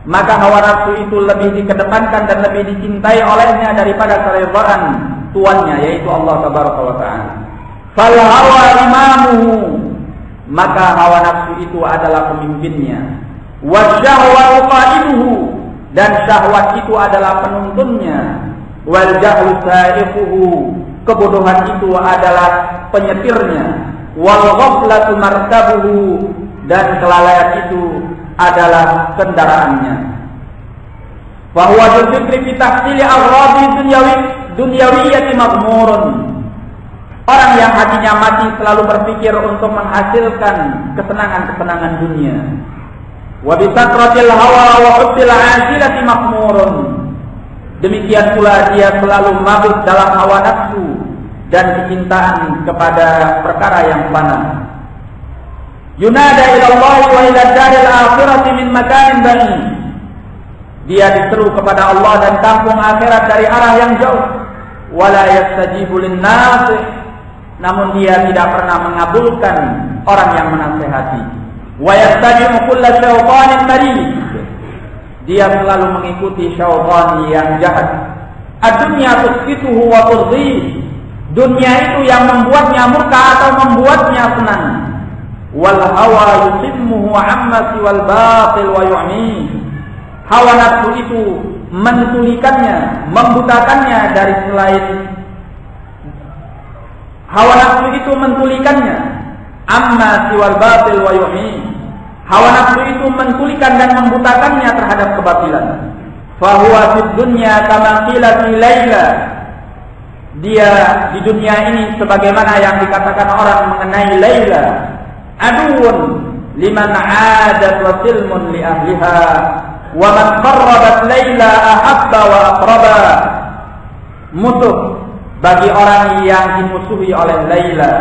S1: maka hawa nafsu itu lebih dikedepankan dan lebih dicintai olehnya daripada keridhaan tuannya, yaitu Allah Tabaraka wa taala. Fal hawa imamuhu, maka hawa nafsu itu adalah pemimpinnya. Wasyahwatu qaiduhu, dan syahwat itu adalah penuntunnya. Wal jahlu sa'iquhu, kebodohan itu adalah penyetirnya. Wal ghaflatu markabuhu, dan kelalaian itu adalah kendaraannya. Wa huwa dzikri fi tahsili aghradi dunyawiyyati maghmurun, orang yang hatinya mati selalu berpikir untuk menghasilkan kesenangan-kesenangan dunia. Wa bi sakratil hawa wa hubbil ajilati maghmurun, demikian pula dia selalu mabuk dalam hawa nafsu dan kecintaan kepada perkara yang fana. Yunada ila Allah wa ila daril akhirati min makanin ba'id, dia diseru kepada Allah dan kampung akhirat dari arah yang jauh. Wala yastajibu lin-nasih, namun dia tidak pernah mengabulkan orang yang menasihati. Wa yastajibu kulla syaitanin marid, dia selalu mengikuti syaitan yang jahat. Ad-dunya tusfituhu wa turdih, dunia itu yang membuatnya murka atau membuatnya senang. Wal hawa yusimmuhu amma siwal batil wa yu'mi, hawa nafsu itu mentulikannya, membutakannya dari selain hawa nafsu itu mentulikannya. Amma siwal batil wa yuhi. Hawa nafsu itu mentulikan dan membutakannya terhadap kebatilan. Fahuwa fid dunya kama qila fi laila. Dia di dunia ini sebagaimana yang dikatakan orang mengenai Laila, aduun liman 'adat wa silmun li ahliha, wa man qarrabat Laila ahabba wa aqraba. Musuh bagi orang yang dimusuhi oleh Laila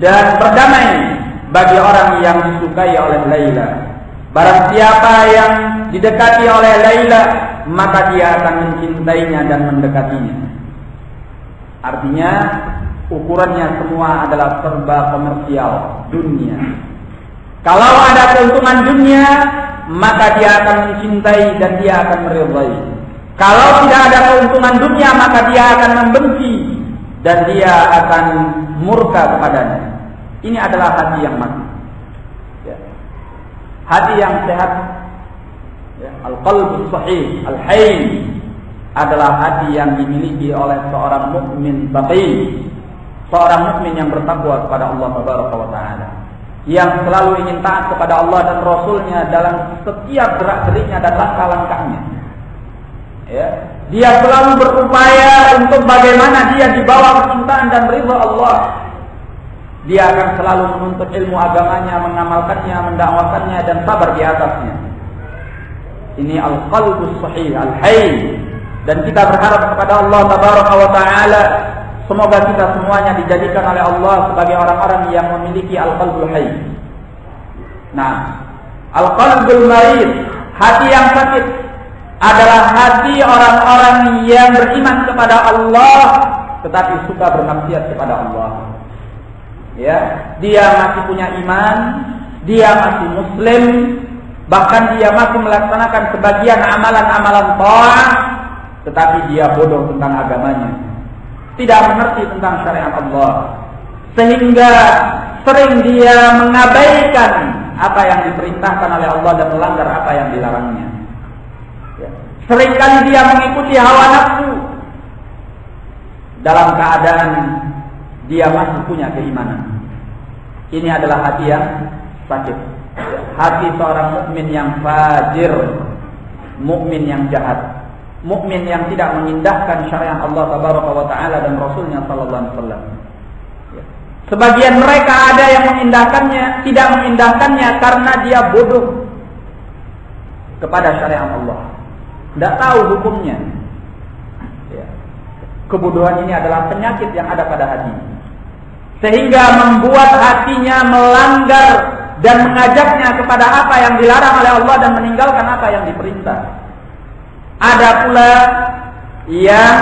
S1: dan berdamai bagi orang yang disukai oleh Laila. Barang siapa yang didekati oleh Laila, maka dia akan mencintainya dan mendekatinya. Artinya ukurannya semua adalah serba komersial dunia. Kalau ada keuntungan dunia, maka dia akan mencintai dan dia akan meridai. Kalau tidak ada keuntungan dunia, maka dia akan membenci dan dia akan murka kepadanya. Ini adalah hati yang mati. Ya. Hati yang sehat, ya. Al-qalbu sahih, al-hayy, adalah hati yang dimiliki oleh seorang mukmin taqi, seorang mukmin yang bertakwa kepada Allah Subhanahu wa taala, yang selalu ingin taat kepada Allah dan Rasulnya dalam setiap gerak-geriknya dan langkah-langkahnya. Ya, dia selalu berupaya untuk bagaimana dia dibawa kecintaan dan ridha Allah. Dia akan selalu menuntut ilmu agamanya, mengamalkannya, mendakwakannya dan sabar di atasnya. Ini al-qalbus sahih, al-hayy. Dan kita berharap kepada Allah Tabaraka wa Ta'ala, semoga kita semuanya dijadikan oleh Allah sebagai orang-orang yang memiliki al-qalbul hayy. Nah, al-qalbul marid, hati yang sakit, adalah hati orang-orang yang beriman kepada Allah tetapi suka bermaksiat kepada Allah. Ya, dia masih punya iman, dia masih muslim, bahkan dia masih melaksanakan sebagian amalan-amalan ta'ah, tetapi dia bodoh tentang agamanya, tidak mengerti tentang syariat Allah, sehingga sering dia mengabaikan apa yang diperintahkan oleh Allah dan melanggar apa yang dilarangnya. Ya. Seringkali dia mengikuti hawa nafsu dalam keadaan dia masih punya keimanan. Ini adalah hati yang sakit, hati seorang mukmin yang fajir, mukmin yang jahat, mukmin yang tidak mengindahkan syariat Allah Tabaraka wa Ta'ala dan Rasulnya Sallallahu Alaihi Wasallam. Sebagian mereka ada yang mengindahkannya, tidak mengindahkannya karena dia bodoh kepada syariat Allah, tidak tahu hukumnya. Kebodohan ini adalah penyakit yang ada pada hati, sehingga membuat hatinya melanggar dan mengajaknya kepada apa yang dilarang oleh Allah dan meninggalkan apa yang diperintah. Ada pula yang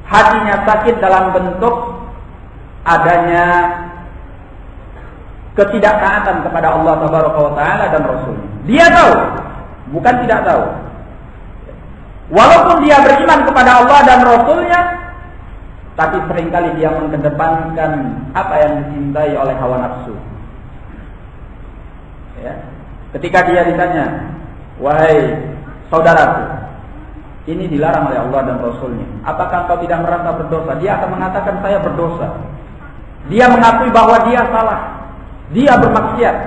S1: hatinya sakit dalam bentuk adanya ketidaktaatan kepada Allah Tabaraka wa Ta'ala dan Rasulnya. Dia tahu, bukan tidak tahu. Walaupun dia beriman kepada Allah dan Rasulnya, tapi seringkali dia mengedepankan apa yang dicintai oleh hawa nafsu. Ya. Ketika dia ditanya, wahai saudaraku, ini dilarang oleh Allah dan Rasulnya, apakah kau tidak merasa berdosa? Dia akan mengatakan, saya berdosa. Dia mengakui bahwa dia salah, dia bermaksiat.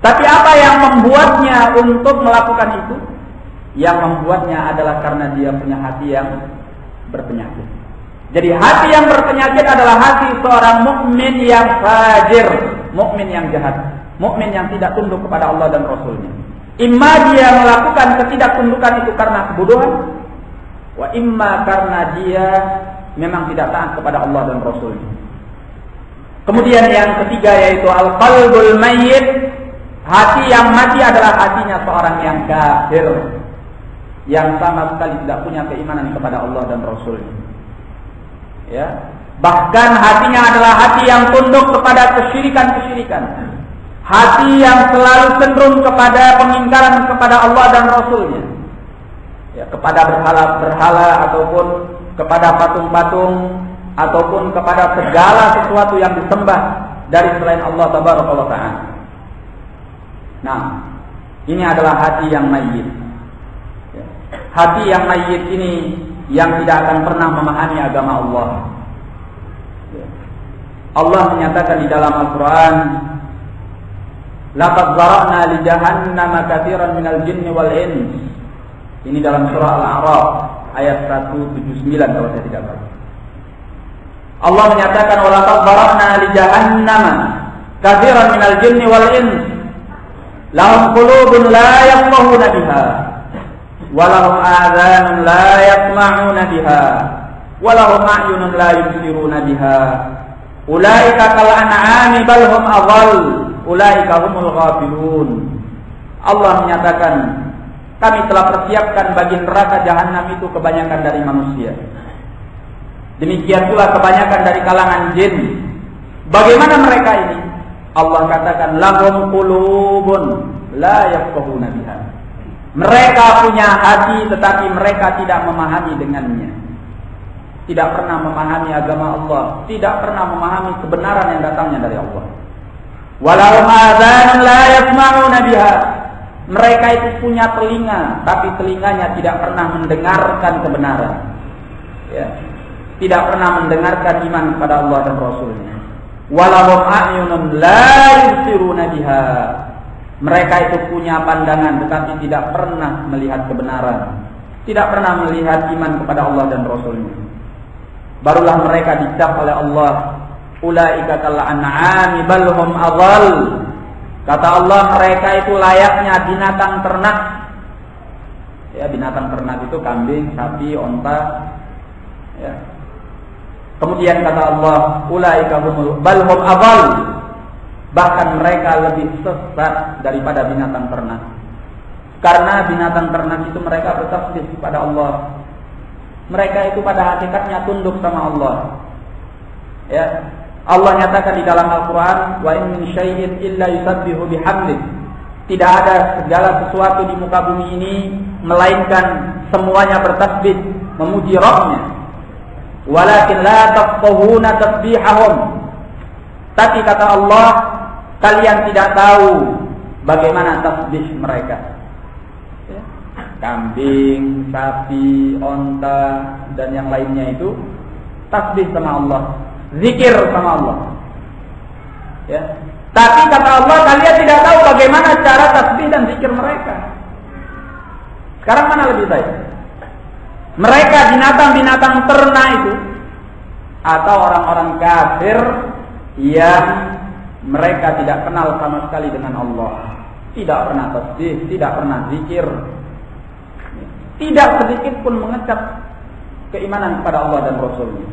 S1: Tapi apa yang membuatnya untuk melakukan itu? Yang membuatnya adalah karena dia punya hati yang berpenyakit. Jadi hati yang berpenyakit adalah hati seorang mukmin yang fajir, mukmin yang jahat, mukmin yang tidak tunduk kepada Allah dan Rasulnya. Imma dia melakukan ketidaktundukan itu karena kebodohan, wa imma karena dia memang tidak taat kepada Allah dan Rasulnya. Kemudian yang ketiga yaitu al-qalbul mayyit, hati yang mati adalah hatinya seorang yang kafir, yang sama sekali tidak punya keimanan kepada Allah dan Rasulnya. Ya, bahkan hatinya adalah hati yang tunduk kepada kesyirikan-kesyirikan, hati yang selalu cenderung kepada pengingkaran kepada Allah dan Rasulnya, ya, kepada berhala-berhala ataupun kepada patung-patung ataupun kepada segala sesuatu yang disembah dari selain Allah Tabaraka wa Ta'ala. Nah, ini adalah hati yang mayyit. Ya. hati yang mayyit ini yang tidak akan pernah memahami agama Allah. Allah menyatakan di dalam Al-Quran, laqad zara'na li jahannama katsiran minal jinni wal ins. Ini dalam surah Al-A'raf ayat 179 kalau saya tidak salah. Allah menyatakan walaqad zara'na li jahannama katsiran minal jinni wal ins lahum qulubun la yafqahuna biha wa lahum adhanun la yasma'una biha wa lahum a'yunun la yubsiruna biha ulaika kal an'ami bal hum adhall ulaika humul ghafilun. Allah menyatakan, kami telah persiapkan bagi neraka jahanam itu kebanyakan dari manusia. Demikian pula kebanyakan dari kalangan jin. Bagaimana mereka ini? Allah katakan lahum qulubun la yafqahuna biha. Mereka punya hati tetapi mereka tidak memahami dengannya. Tidak pernah memahami agama Allah, tidak pernah memahami kebenaran yang datangnya dari Allah. Walahum adzanun la yasma'una biha. Mereka itu punya telinga, tapi telinganya tidak pernah mendengarkan kebenaran. Ya. Tidak pernah mendengarkan iman kepada Allah dan Rasulnya. Walahum a'yunun la yubsiruna biha. Mereka itu punya pandangan tetapi tidak pernah melihat kebenaran, tidak pernah melihat iman kepada Allah dan Rasulnya. Barulah mereka dicap oleh Allah, ulaika kal an'ami bal hum adhall. Kata Allah, mereka itu layaknya binatang ternak. Ya, binatang ternak itu kambing, sapi, onta. Ya. Kemudian kata Allah, ulaika humul bal hum adhall. Bahkan mereka lebih sesat daripada binatang ternak. Karena binatang ternak itu mereka bertasbih kepada Allah. Mereka itu pada hakikatnya tunduk sama Allah. Ya. Allah nyatakan di dalam Al-Quran, wa in min syai'in illa yusabbihu bihamdih. Tidak ada segala sesuatu di muka bumi ini melainkan semuanya bertasbih memuji Rabb-Nya. Walakin la tafqahuna tasbihahum. Tapi kata Allah, kalian tidak tahu bagaimana tasbih mereka. Ya. Kambing, sapi, onta dan yang lainnya itu tasbih sama Allah, zikir sama Allah. Ya. Tapi kata Allah, kalian tidak tahu bagaimana cara tasbih dan zikir mereka. Sekarang mana lebih baik? Mereka binatang-binatang ternak itu atau orang-orang kafir yang mereka tidak kenal sama sekali dengan Allah, tidak pernah tasbih, tidak pernah zikir, tidak sedikit pun mengecap keimanan kepada Allah dan Rasulnya.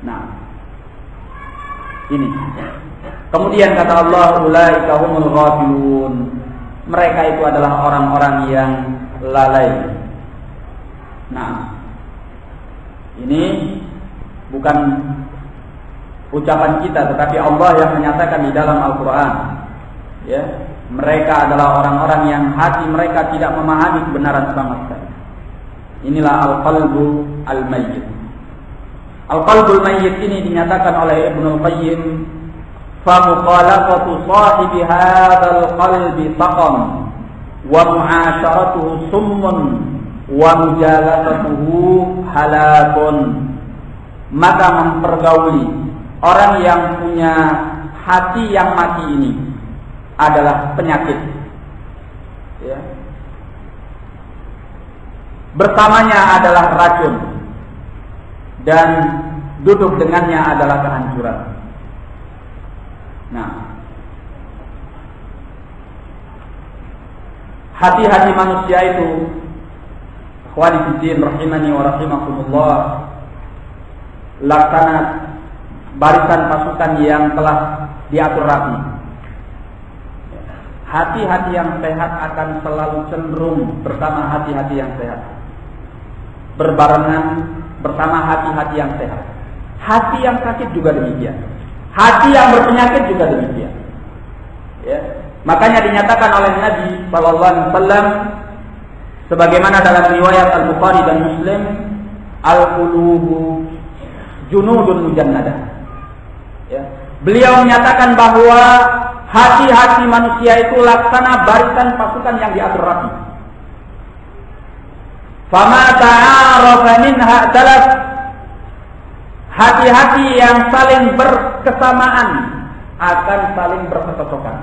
S1: Nah, ini. Kemudian kata Allah, ulaika humul ghafilun. Mereka itu adalah orang-orang yang lalai. Nah, ini bukan ucapan kita, tetapi Allah yang menyatakan di dalam Al-Quran. Ya, mereka adalah orang-orang yang hati mereka tidak memahami kebenaran sama sekali. Inilah al-qalbu al-mayyit. Al-qalbul mayyit ini dinyatakan oleh Ibnul Qayyim, fa mukhalafatu sahibi hadzal qalbi saqam wa mu'asharatuhu summun wa mujalasatuhu halakun. Maka mempergauli orang yang punya hati yang mati ini adalah penyakit. Ya. Bersamanya adalah racun dan duduk dengannya adalah kehancuran. Nah, hati-hati manusia itu, ikhwani fiddin rahimani wa rahimakumullah, laksana barisan pasukan yang telah diatur rapi. Hati-hati yang sehat akan selalu cenderung bersama hati-hati yang sehat, berbarengan bersama hati-hati yang sehat. Hati yang sakit juga demikian, hati yang berpenyakit juga demikian. Ya. Makanya dinyatakan oleh Nabi Sallallahu Alaihi Wasallam, sebagaimana dalam riwayat Al-Bukhari dan Muslim, al-qulubu junudun mujannadah. Ya. Beliau menyatakan bahwa hati-hati manusia itu laksana barisan pasukan yang diatur rapi. Fama ta'arafa minha talas. Hati-hati yang saling berkesamaan akan saling berkecocokan.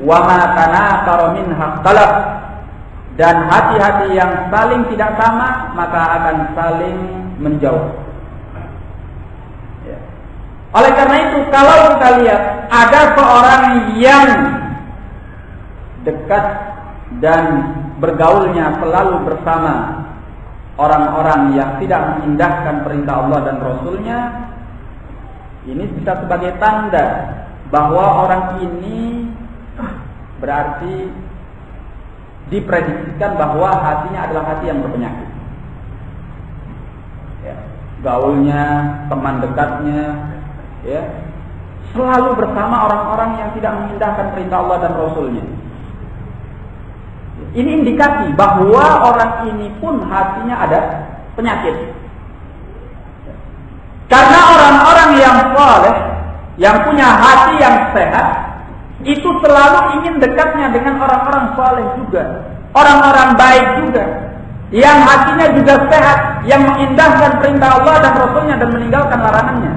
S1: Wa ma tanakara minha talaf. Dan hati-hati yang saling tidak sama maka akan saling menjauh. Ya. Oleh karena itu kalau kita lihat ada seorang yang dekat dan bergaulnya selalu bersama orang-orang yang tidak mengindahkan perintah Allah dan Rasulnya, ini bisa sebagai tanda bahwa orang ini berarti diprediksikan bahwa hatinya adalah hati yang berpenyakit. Ya, gaulnya, teman dekatnya, ya, selalu bersama orang-orang yang tidak mengindahkan perintah Allah dan Rasulnya. Ini indikasi bahwa orang ini pun hatinya ada penyakit. Karena orang-orang yang saleh, yang punya hati yang sehat, itu selalu ingin dekatnya dengan orang-orang saleh juga, orang-orang baik juga, yang hatinya juga sehat, yang mengindahkan perintah Allah dan Rasulnya dan meninggalkan larangannya.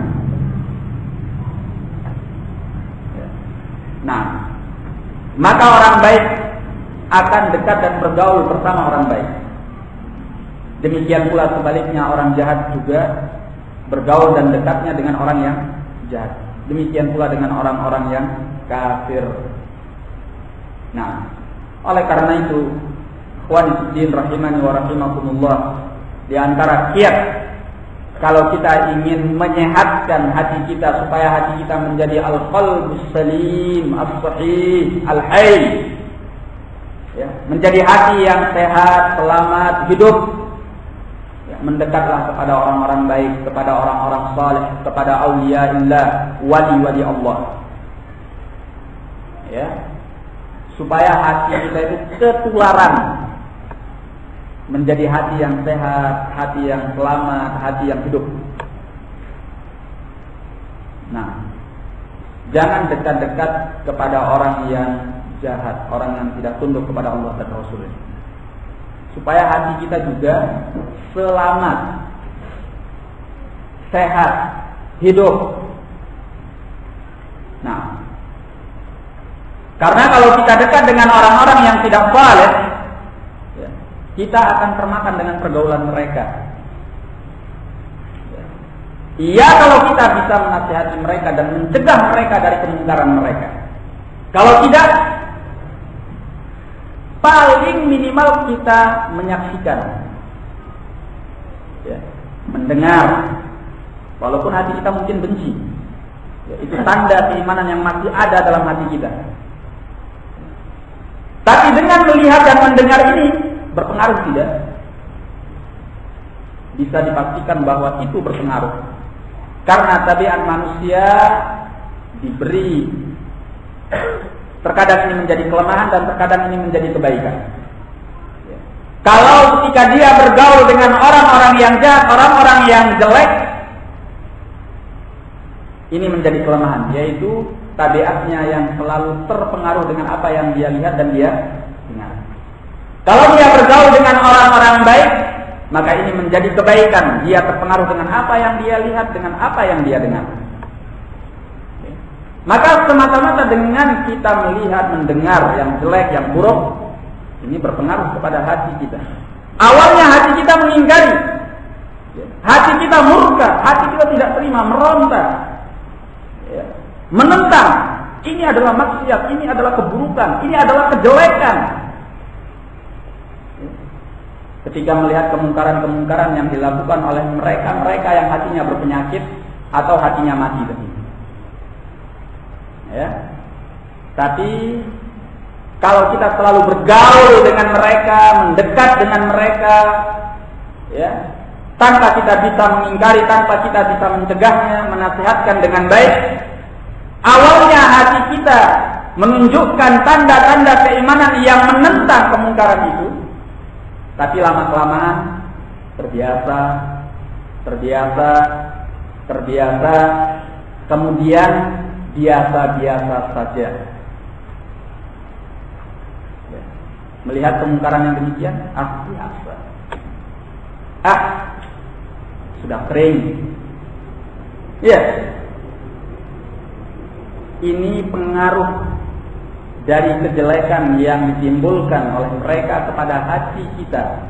S1: Nah, maka orang baik akan dekat dan bergaul bersama orang baik. Demikian pula sebaliknya orang jahat juga bergaul dan dekatnya dengan orang yang jahat. Demikian pula dengan orang-orang yang kafir. Nah, oleh karena itu, ikhwan fillah rahimani wa rahimakumullah, di antara kiat kalau kita ingin menyehatkan hati kita supaya hati kita menjadi al-qalbus salim, as-sahih, al-hayy, ya, menjadi hati yang sehat, selamat, hidup, ya, mendekatlah kepada orang-orang baik, kepada orang-orang saleh, kepada auliyaillah, wali-wali Allah, ya, supaya hati kita itu ketularan menjadi hati yang sehat, hati yang selamat, hati yang hidup. Nah, jangan dekat-dekat kepada orang yang jahat, orang yang tidak tunduk kepada Allah dan Rasulnya. Supaya hati kita juga selamat, sehat, hidup. Nah, karena kalau kita dekat dengan orang-orang yang tidak saleh, ya, kita akan termakan dengan pergaulan mereka. Iya, kalau kita bisa menasihati mereka dan mencegah mereka dari kemungkaran mereka. Kalau tidak, paling minimal kita menyaksikan, ya, mendengar, walaupun hati kita mungkin benci, ya, itu tanda keimanan yang masih ada dalam hati kita. Tapi dengan melihat dan mendengar ini berpengaruh tidak? Bisa dipastikan bahwa itu berpengaruh. Karena tabiat manusia diberi, terkadang ini menjadi kelemahan dan terkadang ini menjadi kebaikan. Kalau ketika dia bergaul dengan orang-orang yang jahat, orang-orang yang jelek, ini menjadi kelemahan, yaitu tabiatnya yang selalu terpengaruh dengan apa yang dia lihat dan dia dengar. Kalau dia bergaul dengan orang-orang baik, maka ini menjadi kebaikan. Dia terpengaruh dengan apa yang dia lihat, dengan apa yang dia dengar. Maka semata-mata dengan kita melihat, mendengar yang jelek, yang buruk, ini berpengaruh kepada hati kita. Awalnya hati kita mengingkari, hati kita murka, hati kita tidak terima, meronta, menentang. Ini adalah maksiat, ini adalah keburukan, ini adalah kejelekan. Ketika melihat kemungkaran-kemungkaran yang dilakukan oleh mereka-mereka yang hatinya berpenyakit atau hatinya mati tadi. Ya. Tapi kalau kita selalu bergaul dengan mereka, mendekat dengan mereka, ya, tanpa kita bisa mengingkari, tanpa kita bisa mencegahnya, menasihatkan dengan baik, awalnya hati kita menunjukkan tanda-tanda keimanan yang menentang kemungkaran itu. Tapi lama-kelamaan terbiasa, kemudian biasa-biasa saja. Melihat kemungkaran yang demikian, biasa. sudah kering. Iya. Ini pengaruh dari kejelekan yang ditimbulkan oleh mereka kepada hati kita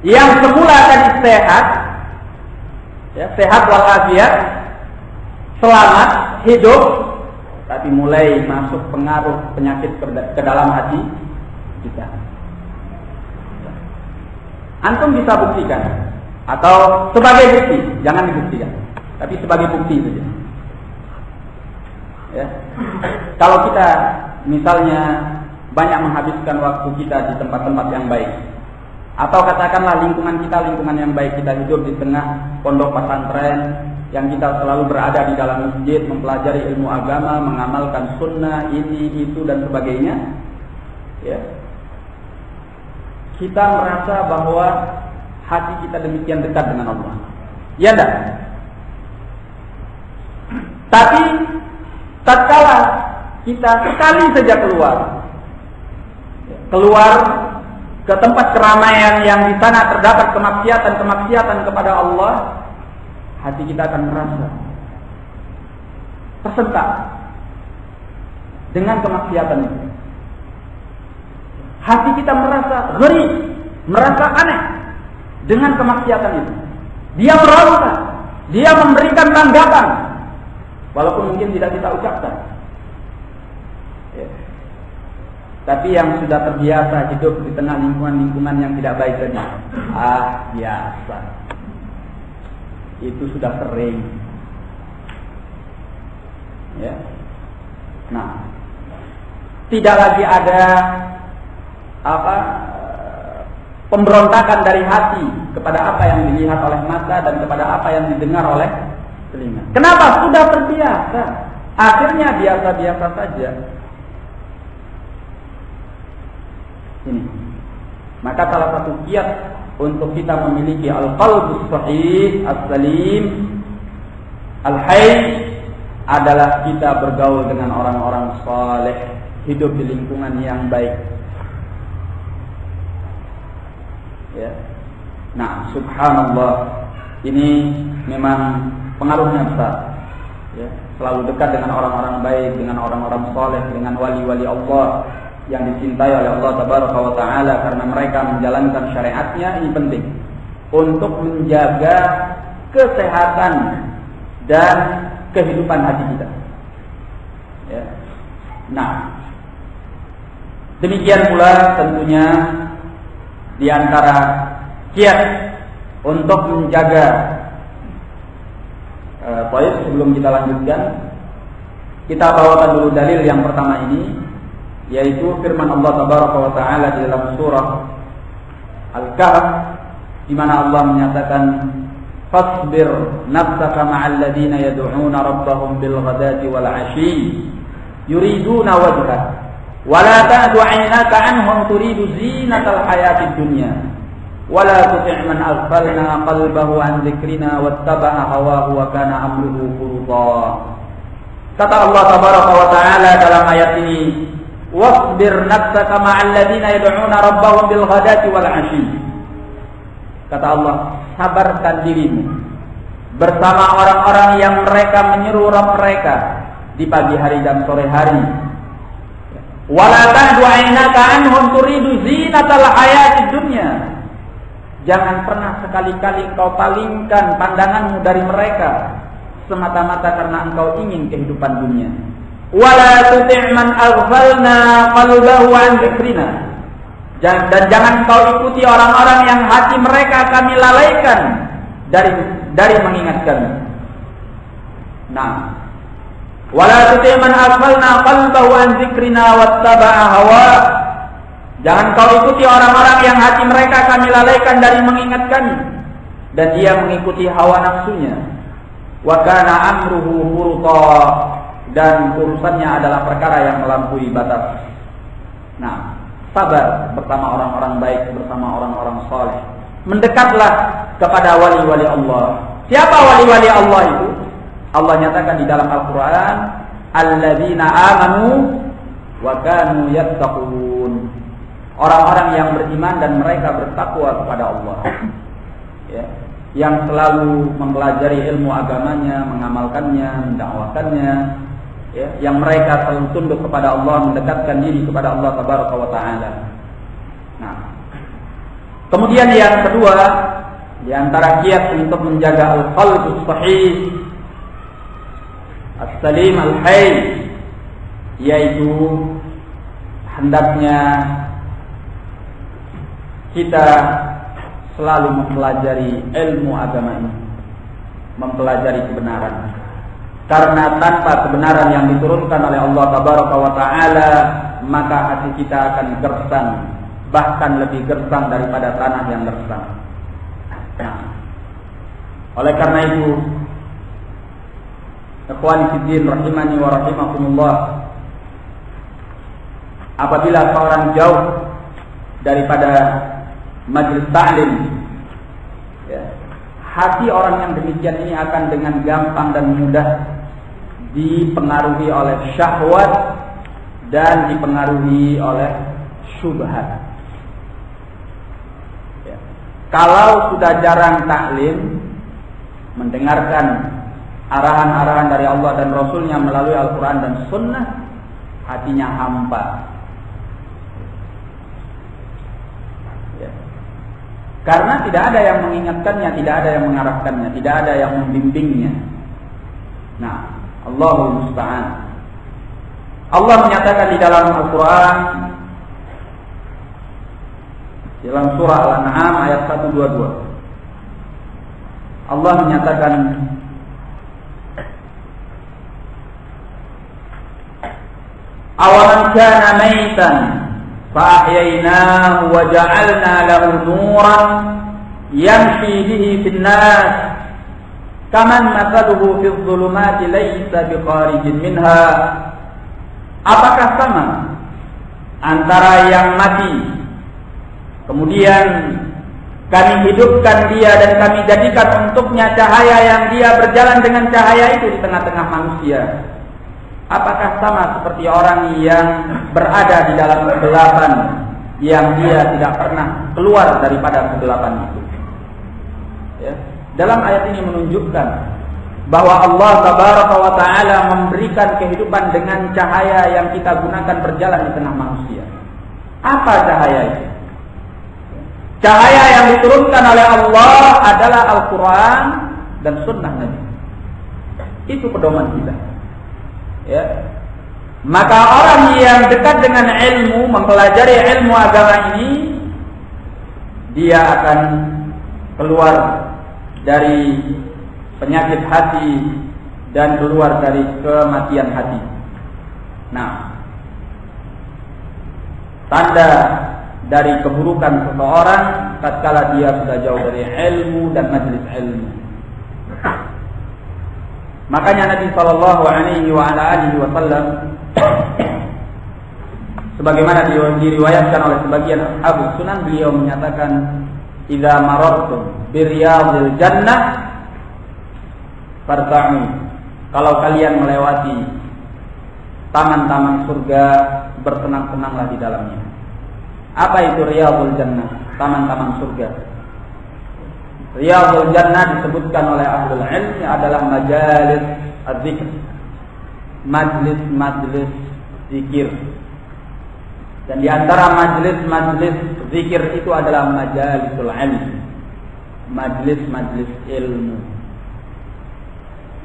S1: yang semula tadi sehat, ya, sehat walafiat, selamat, hidup, tapi mulai masuk pengaruh penyakit ke dalam hati kita. Antum bisa buktikan, atau sebagai bukti, jangan dibuktikan, tapi sebagai bukti saja. Ya. Kalau kita misalnya banyak menghabiskan waktu kita di tempat-tempat yang baik, atau katakanlah lingkungan kita lingkungan yang baik, kita hidup di tengah pondok pesantren yang kita selalu berada di dalam masjid, mempelajari ilmu agama, mengamalkan sunnah, ini, itu, dan sebagainya, ya. Kita merasa bahwa hati kita demikian dekat dengan Allah. Ya enggak? Tapi tatkala kita sekali saja keluar ke tempat keramaian yang di sana terdapat kemaksiatan kepada Allah, hati kita akan merasa tersentak dengan kemaksiatan itu. Hati kita merasa gharib, merasa aneh dengan kemaksiatan itu. Dia meronta, dia memberikan tanggapan, walaupun mungkin tidak kita ucapkan. Ya. Tapi yang sudah terbiasa hidup di tengah lingkungan yang tidak baik tadi, biasa. Itu sudah sering. Ya. Nah, tidak lagi ada pemberontakan dari hati kepada apa yang dilihat oleh mata dan kepada apa yang didengar oleh telinga. Kenapa? Sudah terbiasa. Akhirnya biasa-biasa saja. Ini. Maka salah satu kiat untuk kita memiliki al-qalbus sahih, as-salim, al-hayy adalah kita bergaul dengan orang-orang saleh, hidup di lingkungan yang baik. Ya. Nah, subhanallah, ini memang pengaruhnya besar. Ya. Selalu dekat dengan orang-orang baik, dengan orang-orang saleh, dengan wali-wali Allah yang dicintai oleh Allah Tabaraka wa Ta'ala, karena mereka menjalankan syariatnya. Ini penting untuk menjaga kesehatan dan kehidupan hati kita. Ya. Nah, demikian pula tentunya di antara kiat untuk menjaga sebelum kita lanjutkan, kita bawakan dulu dalil yang pertama ini, yaitu firman Allah Tabaraka wa Ta'ala di dalam surah Al-Kahf, di mana Allah menyatakan, fasbir nafsaka ma'al ladina yad'una rabbahum bil ghadati wal 'ashyi yuriduna wajhah wa la ta'du 'aynaka 'anhum turidu zinatal hayatid dunya wa la tuti' man aghfalna qalbahu 'an dzikrina wattaba'a hawahu wa kana amruhu furta. Kata Allah Tabaraka wa Ta'ala dalam ayat ini, wasbir nafsaka ma'al ladina yad'una rabbahum bil ghadati wal 'ashyi. Kata Allah, sabarkan dirimu bersama orang-orang yang mereka menyeru Rabb mereka di pagi hari dan sore hari. Wala ta'du 'ainaka 'anhum turidu zinatal hayatid dunya. Jangan pernah sekali-kali engkau palingkan pandanganmu dari mereka semata-mata karena engkau ingin kehidupan dunia. Wala tuti' man aghfalna qalbahu 'an dzikrina. Dan jangan engkau ikuti orang-orang yang hati mereka kami lalaikan dari mengingatkan. Nah, wala tuti' man aghfalna qalbahu 'an dzikrina wattaba'a hawa. Jangan kau ikuti orang-orang yang hati mereka kami lalaikan dari mengingatkan dan dia mengikuti hawa nafsunya. Wa kana amruhu furta, dan urusannya adalah perkara yang melampaui batas. Nah, sabar bersama orang-orang baik, bersama orang-orang saleh. Mendekatlah kepada wali-wali Allah. Siapa wali-wali Allah itu? Allah nyatakan di dalam Al-Quran, alladzina amanu wa kanu yattaqun. Orang-orang yang beriman dan mereka bertakwa kepada Allah. ya, yang selalu mempelajari ilmu agamanya, mengamalkannya, mendakwakannya, ya, yang mereka selalu tunduk kepada Allah, mendekatkan diri kepada Allah Tabaraka wa Ta'ala. Nah, kemudian yang kedua, di antara kiat untuk menjaga al-qalbus sahih, as-salim al-hayy, yaitu hendaknya kita selalu mempelajari ilmu agama ini, mempelajari kebenaran. Karena tanpa kebenaran yang diturunkan oleh Allah Tabaraka wa Ta'ala, maka hati kita akan gersang, bahkan lebih gersang daripada tanah yang gersang. Nah, oleh karena itu, ikhwani fiddin rahimani wa rahimakumullah, apabila seorang jauh daripada majlis ta'lim, ya, hati orang yang demikian ini akan dengan gampang dan mudah dipengaruhi oleh syahwat dan dipengaruhi oleh syubhat. Ya. Kalau sudah jarang taklim, mendengarkan arahan-arahan dari Allah dan Rasulnya melalui Al-Quran dan Sunnah, hatinya hampa. Karena tidak ada yang mengingatkannya, tidak ada yang mengarahkannya, tidak ada yang membimbingnya. Nah, Allahul Musta'an. Allah menyatakan di dalam Al-Quran, dalam surah Al-An'am ayat 122, Allah menyatakan, awaman kana maitan فَأَحْيَيْنَاهُ وَجَعَلْنَا لَهُ نُورًا يَمْشِي بِهِ فِي النَّاسِ كَمَنْ مَثَلُهُ فِي الظُّلُمَاتِ لَيْسَ بِخَارِجٍ مِنْهَا. Apakah sama antara yang mati, kemudian kami hidupkan dia dan kami jadikan untuknya cahaya yang dia berjalan dengan cahaya itu di tengah-tengah manusia? Apakah sama seperti orang yang berada di dalam kegelapan yang dia tidak pernah keluar daripada kegelapan itu? Ya. Dalam ayat ini menunjukkan bahwa Allah Tabaraka wa Ta'ala memberikan kehidupan dengan cahaya yang kita gunakan berjalan di tengah manusia. Apa cahaya itu? Cahaya yang diturunkan oleh Allah adalah Al-Quran dan Sunnah Nabi. Itu pedoman kita. Ya. Maka orang yang dekat dengan ilmu, mempelajari ilmu agama ini, dia akan keluar dari penyakit hati dan keluar dari kematian hati. Nah, tanda dari keburukan seseorang tatkala dia sudah jauh dari ilmu dan majelis ilmu. Makanya Nabi sallallahu alaihi wasallam sebagaimana diriwayatkan oleh sebagian Abu Sunan, beliau menyatakan, "Idza marartum bi riyadil jannah farta'u." Kalau kalian melewati taman-taman surga, bersenang-senanglah di dalamnya. Apa itu riyadul jannah? Taman-taman surga. Riyadul Jannah disebutkan oleh ahlul ilmi adalah majalis az-zikr, majlis-majlis zikir. Dan di antara majlis-majlis zikir itu adalah majalisul ilmi, majlis-majlis ilmu.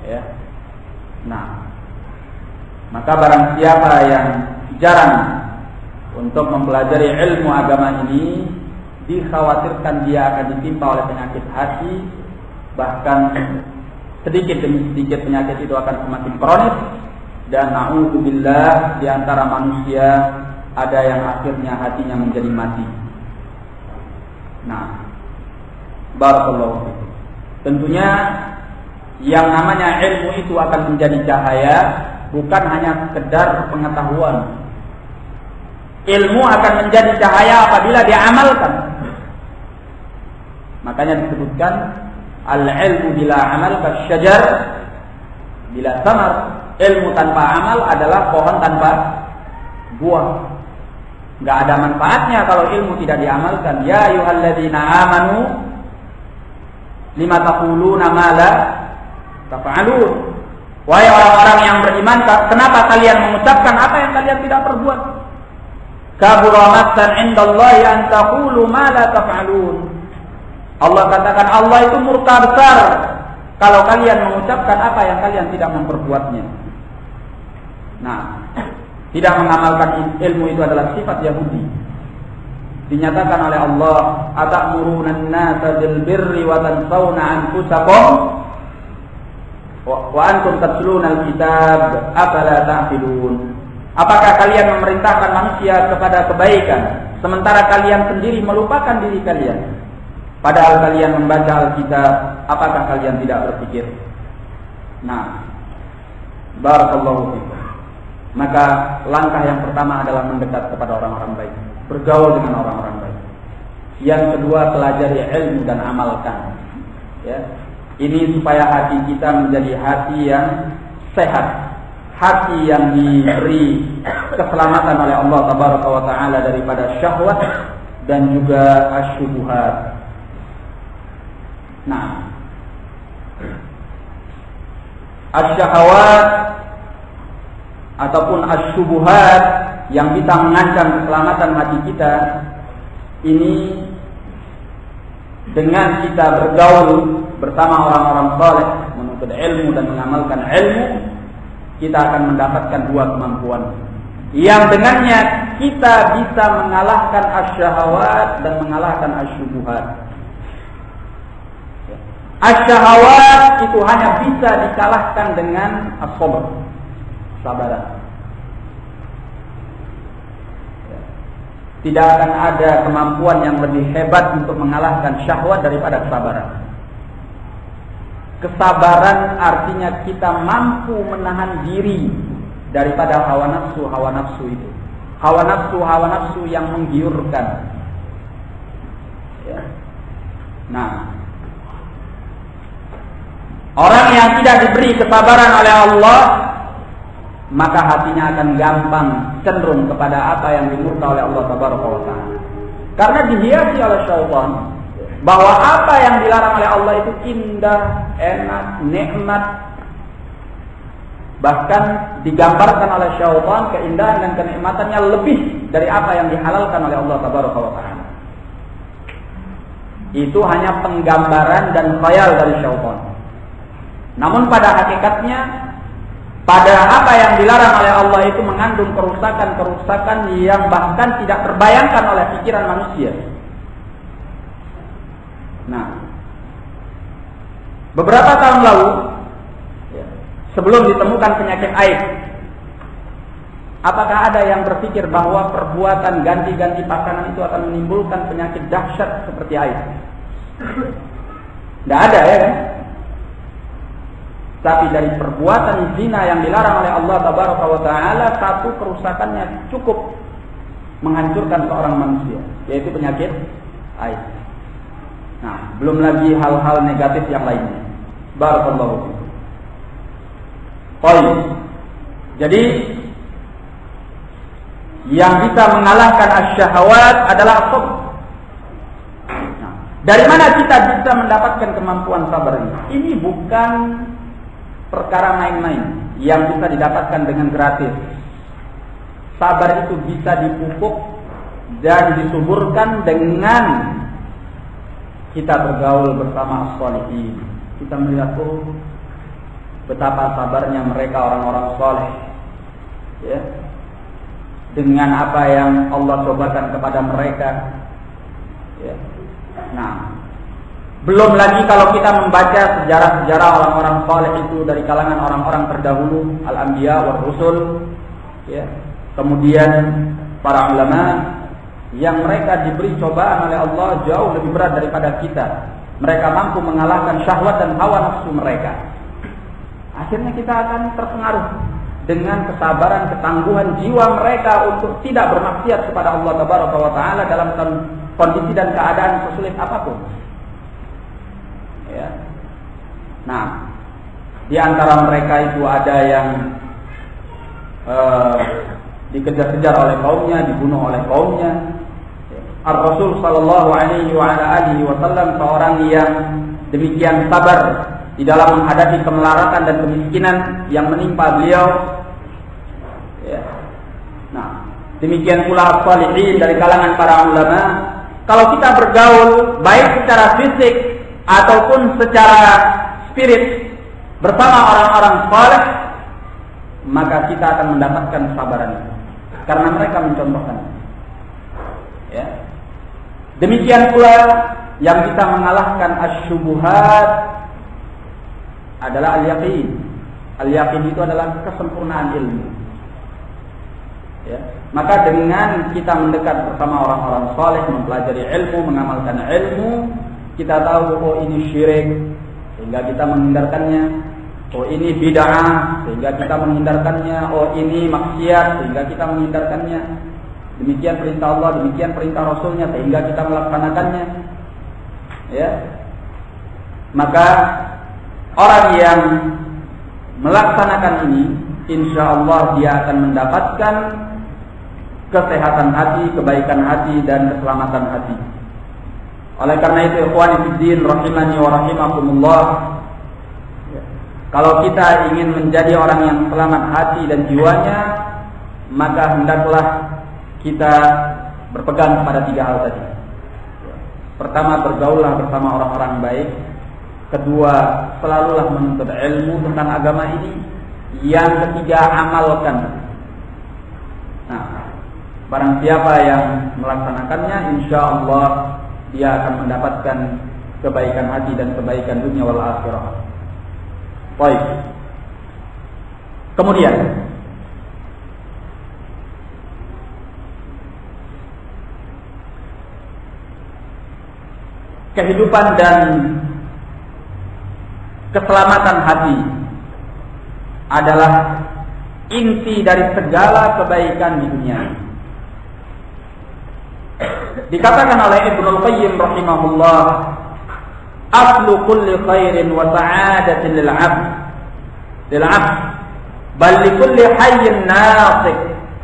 S1: Ya. Nah, maka barang siapa yang jarang untuk mempelajari ilmu agama ini, dikhawatirkan dia akan ditimpa oleh penyakit hati, bahkan sedikit demi sedikit penyakit itu akan semakin kronis, dan na'udzubillah di antara manusia ada yang akhirnya hatinya menjadi mati. Nah, barakallahu fiik. Tentunya yang namanya ilmu itu akan menjadi cahaya, bukan hanya sekedar pengetahuan. Ilmu akan menjadi cahaya apabila diamalkan. Makanya disebutkan al-ilmu bila amal kasyajar bila samar. Ilmu tanpa amal adalah pohon tanpa buah. Enggak ada manfaatnya kalau ilmu tidak diamalkan. Ya ayyuhalladzina amanu Lima taquluna ma la taf'alun. Wahai orang-orang yang beriman, kenapa kalian mengucapkan apa yang kalian tidak perbuat? Kabura maqtan 'indallahi an taqulu ma la taf'alun. Allah katakan Allah itu murka besar kalau kalian mengucapkan apa yang kalian tidak memperbuatnya. Nah, tidak mengamalkan ilmu itu adalah sifat Yahudi. Dinyatakan oleh Allah, "Atamuruna an-nasa bil birri wa tansawna anfusakum wa antum tatluna al-kitab afala ta'qilun." Apakah kalian memerintahkan manusia kepada kebaikan sementara kalian sendiri melupakan diri kalian? Padahal kalian membaca Alkitab, apakah kalian tidak berpikir? Nah, barakallahu fikum. Maka langkah yang pertama adalah mendekat kepada orang-orang baik, bergaul dengan orang-orang baik. Yang kedua, pelajari ilmu dan amalkan. Ya. Ini supaya hati kita menjadi hati yang sehat, hati yang diberi keselamatan oleh Allah Tabaraka wa Ta'ala daripada syahwat dan juga asyubuhat. Nah, asyahawat ataupun asyubuhat yang bisa mengancam keselamatan hati kita ini, dengan kita bergaul bersama orang-orang saleh, menuntut ilmu dan mengamalkan ilmu, kita akan mendapatkan dua kemampuan yang dengannya kita bisa mengalahkan asyahawat dan mengalahkan asyubuhat. Asyahawat itu hanya bisa dikalahkan dengan as-sabr, sabaran. Tidak akan ada kemampuan yang lebih hebat untuk mengalahkan syahwat daripada kesabaran. Kesabaran artinya kita mampu menahan diri daripada hawa nafsu itu. Hawa nafsu yang menggiurkan. Ya. Nah, orang yang tidak diberi kesabaran oleh Allah, maka hatinya akan gampang cenderung kepada apa yang dimurka oleh Allah Tabaraka wa Ta'ala. Karena dihiasi oleh syaitan bahwa apa yang dilarang oleh Allah itu indah, enak, nikmat. Bahkan digambarkan oleh syaitan keindahan dan kenikmatannya lebih dari apa yang dihalalkan oleh Allah Tabaraka wa Ta'ala. Itu hanya penggambaran dan khayal dari syaitan. Namun pada hakikatnya, pada apa yang dilarang oleh Allah itu mengandung kerusakan-kerusakan yang bahkan tidak terbayangkan oleh pikiran manusia. Nah, beberapa tahun lalu, sebelum ditemukan penyakit AIDS, apakah ada yang berpikir bahwa perbuatan ganti-ganti pasangan itu akan menimbulkan penyakit dahsyat seperti AIDS? Tidak ada, ya kan? Tapi dari perbuatan zina yang dilarang oleh Allah Tabaraka wa Ta'ala, satu kerusakannya cukup menghancurkan seorang manusia, yaitu penyakit AIDS. Nah, belum lagi hal-hal negatif yang lainnya. Barakallahu fiikum. Baik. Jadi yang bisa mengalahkan asyahawat adalah sabr. Nah, dari mana kita bisa mendapatkan kemampuan sabar ini? Ini bukan perkara main-main yang bisa didapatkan dengan gratis. Sabar itu bisa dipupuk dan disuburkan dengan kita bergaul bersama as-shalihin. Kita melihat betapa sabarnya mereka orang-orang saleh, ya, dengan apa yang Allah cobakan kepada mereka, ya. Nah, belum lagi kalau kita membaca sejarah-sejarah orang-orang saleh itu dari kalangan orang-orang terdahulu, al-anbiya wal rusul, ya. Kemudian para ulama yang mereka diberi cobaan oleh Allah jauh lebih berat daripada kita. Mereka mampu mengalahkan syahwat dan hawa nafsu mereka. Akhirnya kita akan terpengaruh dengan kesabaran, ketangguhan jiwa mereka untuk tidak bermaksiat kepada Allah Tabaraka wa Ta'ala dalam kondisi dan keadaan sesulit apapun. Ya. Nah, di antara mereka itu ada yang dikejar-kejar oleh kaumnya, dibunuh oleh kaumnya. Ar-Rasul sallallahu alaihi wa ala alihi wasallam seorang yang demikian sabar di dalam menghadapi kemelaratan dan kemiskinan yang menimpa beliau. Ya. Nah, demikian pula as-shalihin dari kalangan para ulama. Kalau kita bergaul baik secara fisik ataupun secara spirit bersama orang-orang saleh, maka kita akan mendapatkan kesabaran karena mereka mencontohkan. Ya. Demikian pula yang bisa mengalahkan asyubuhat adalah al-yaqin. Al-yaqin itu adalah kesempurnaan ilmu. Ya. Maka dengan kita mendekat bersama orang-orang saleh, mempelajari ilmu, mengamalkan ilmu, kita tahu oh ini syirik sehingga kita menghindarkannya, oh ini bid'ah sehingga kita menghindarkannya, oh ini maksiat sehingga kita menghindarkannya. Demikian perintah Allah, demikian perintah Rasulnya sehingga kita melaksanakannya. Ya. Maka orang yang melaksanakan ini, insya Allah dia akan mendapatkan kesehatan hati, kebaikan hati, dan keselamatan hati. Oleh karena itu, ikhwani fiddin rahimani wa rahimakumullah, kalau kita ingin menjadi orang yang selamat hati dan jiwanya, maka hendaklah kita berpegang pada 3 hal tadi. Pertama, bergaullah bersama orang-orang baik. Kedua, selalulah menuntut ilmu tentang agama ini. Yang ketiga, amalkan. Nah, barang siapa yang melaksanakannya, insya Allah dia akan mendapatkan kebaikan hati dan kebaikan dunia wal akhirah. Baik. Kemudian kehidupan dan keselamatan hati adalah inti dari segala kebaikan di dunia. Dikatakan oleh Ibnul Qayyim rahimahullah, aslu kulli khairin wa sa'adatin lil 'abd bal li kulli hayyin nasik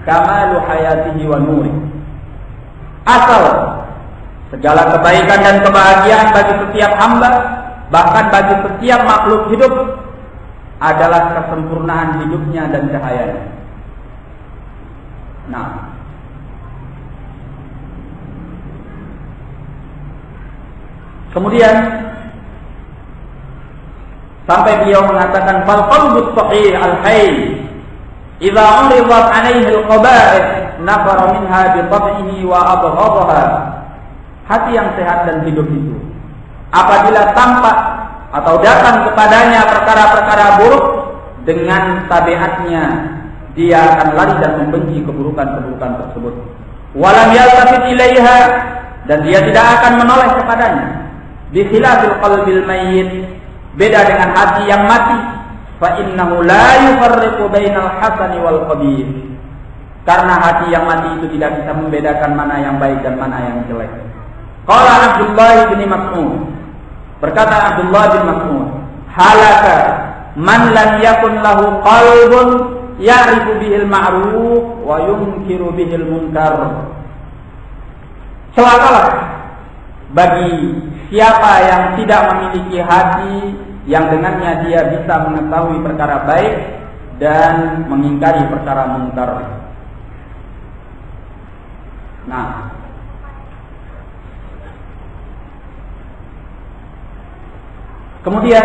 S1: kamalu hayatihi wa nuri. Asal segala kebaikan dan kebahagiaan bagi setiap hamba, bahkan bagi setiap makhluk hidup, adalah kesempurnaan hidupnya dan cahayanya. Nah, kemudian sampai beliau mengatakan fal qalbus sahih al-hayy idza uridat 'alaihi al-qaba'ih nafara minha bi tab'ihi wa abghadaha. Hati yang sehat dan hidup itu, apabila tampak atau datang kepadanya perkara-perkara buruk, dengan tabiatnya dia akan lari dan membenci keburukan-keburukan tersebut. Walam yaltafit ilaiha, dan dia tidak akan menoleh kepadanya. Bi khilafil qalbil mayyit, beda dengan hati yang mati. Fa innahu la yufarriqu bainal hasani wal qabih. Karena hati yang mati itu tidak bisa membedakan mana yang baik dan mana yang jelek. Qala Abdullah bin Mas'ud, berkata Abdullah bin Mas'ud, halaka man lam yakun lahu qalbun ya'rifu bihil ma'ruf wa yunkiru bihil munkar. Celakalah bagi siapa yang tidak memiliki hati yang dengannya dia bisa mengetahui perkara baik dan mengingkari perkara munkar. Nah, kemudian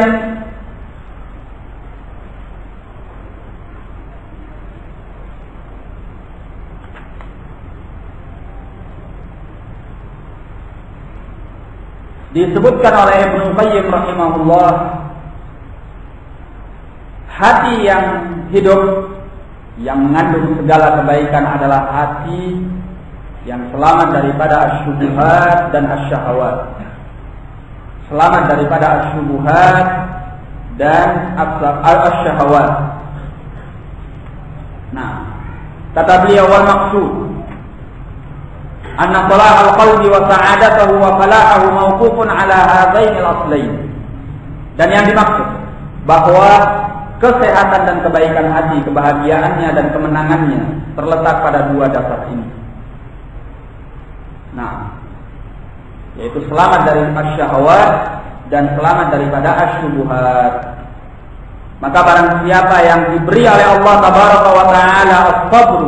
S1: disebutkan oleh Ibnu Qayyim rahimahullah, hati yang hidup yang mengandung segala kebaikan adalah hati yang selamat daripada asyubuhat dan asyahawat. Selamat daripada asyubuhat dan asyahawat. Nah, kata beliau, wal maksud anna salahal qalbi wa sa'adatahu wa fala'ahu mawqufun ala hadainil aslain. Dan yang dimaksud bahwa kesehatan dan kebaikan hati, kebahagiaannya dan kemenangannya terletak pada 2 dasar ini. Nah, yaitu selamat dari asyahawat dan selamat daripada asyubuhat. Maka barang siapa yang diberi oleh Allah tabaraka wa taala as-sabr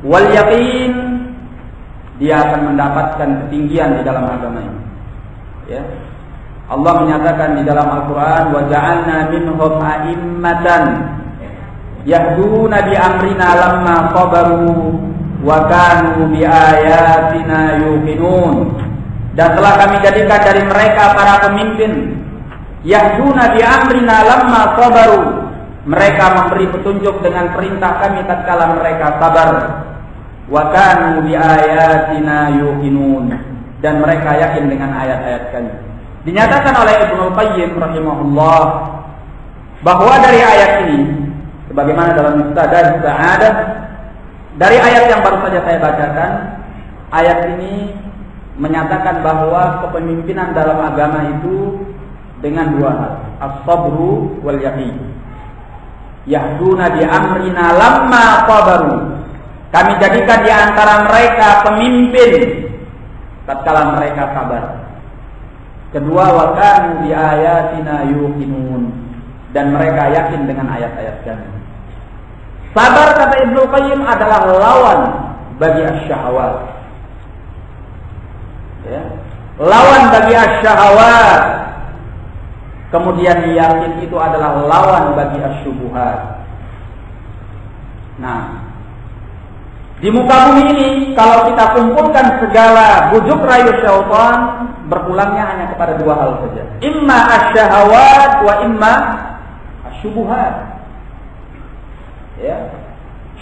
S1: wal yaqin, dia akan mendapatkan ketinggian di dalam agama ini. Ya. Allah menyatakan di dalam Al-Qur'an, wa ja'alna minhum a'immatan yahduna bi amrina lamma sabaru wa kanu bi ayatina yuqinun. Dan telah kami jadikan dari mereka para pemimpin yahduna bi amrina lamma sabaru, mereka memberi petunjuk dengan perintah kami tatkala mereka sabar. Wa kanu bi ayatina yuqinun, dan mereka yakin dengan ayat-ayat kami. Dinyatakan oleh Ibnu Qayyim rahimahullah bahwa dari ayat ini, sebagaimana dalam Mustadrak Sa'adah, dari ayat yang baru saja saya bacakan, ayat ini menyatakan bahwa kepemimpinan dalam agama itu dengan dua hal, as-sabru wal yaqin. Yahduna bi amrina lamma sabaru, kami jadikan di antara mereka pemimpin tatkala mereka sabar. Kedua, wa kanu bi ayatina yuqinun, dan mereka yakin dengan ayat-ayat kami. Sabar, kata Ibnu Qayyim, adalah lawan bagi asyahawat. Ya. Lawan bagi asyahawat. Kemudian yakin itu adalah lawan bagi asyubuhat. Nah, di muka bumi ini, kalau kita kumpulkan segala bujuk rayu syaitan, berpulangnya hanya kepada dua hal saja. Imma asyahawat wa imma asyubuhat. Ya.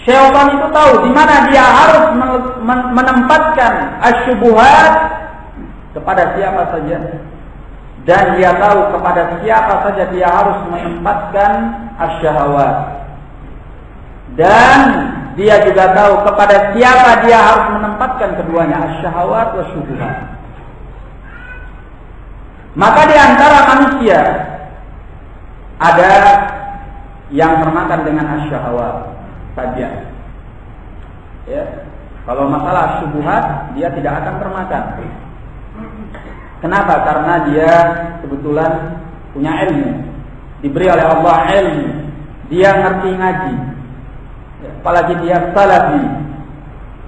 S1: Syaitan itu tahu di mana dia harus menempatkan asyubuhat kepada siapa saja, dan dia tahu kepada siapa saja dia harus menempatkan asyahawat, dan dia juga tahu kepada siapa dia harus menempatkan keduanya, asyahawat wa syubuhat. Maka di antara manusia ada yang termakan dengan asyahawat saja. Ya. Kalau masalah syubuhat, dia tidak akan termakan. Kenapa? Karena dia kebetulan punya ilmu, diberi oleh Allah ilmu, dia ngerti ngaji, ya, apalagi dia salafi.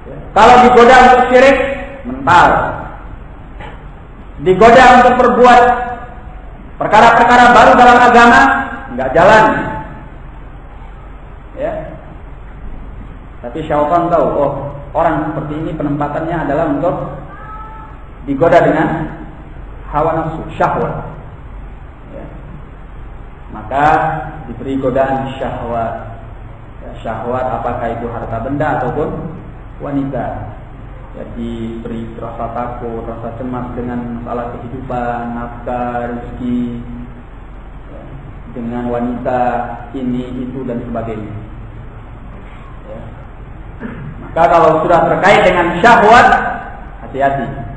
S1: Ya. Kalau digoda untuk syirik, mental. Digoda untuk berbuat perkara-perkara baru dalam agama, nggak jalan. Ya. Tapi syaitan tahu, oh, orang seperti ini penempatannya adalah untuk digoda dengan hawa nafsu, syahwat. Ya. Maka diberi godaan syahwat. Ya, syahwat apakah itu harta benda ataupun wanita. Ya, diberi rasa takut, rasa cemas dengan masalah kehidupan, nafkah, rezeki, ya, dengan wanita, ini, itu, dan sebagainya. Ya. Maka kalau sudah terkait dengan syahwat, hati-hati.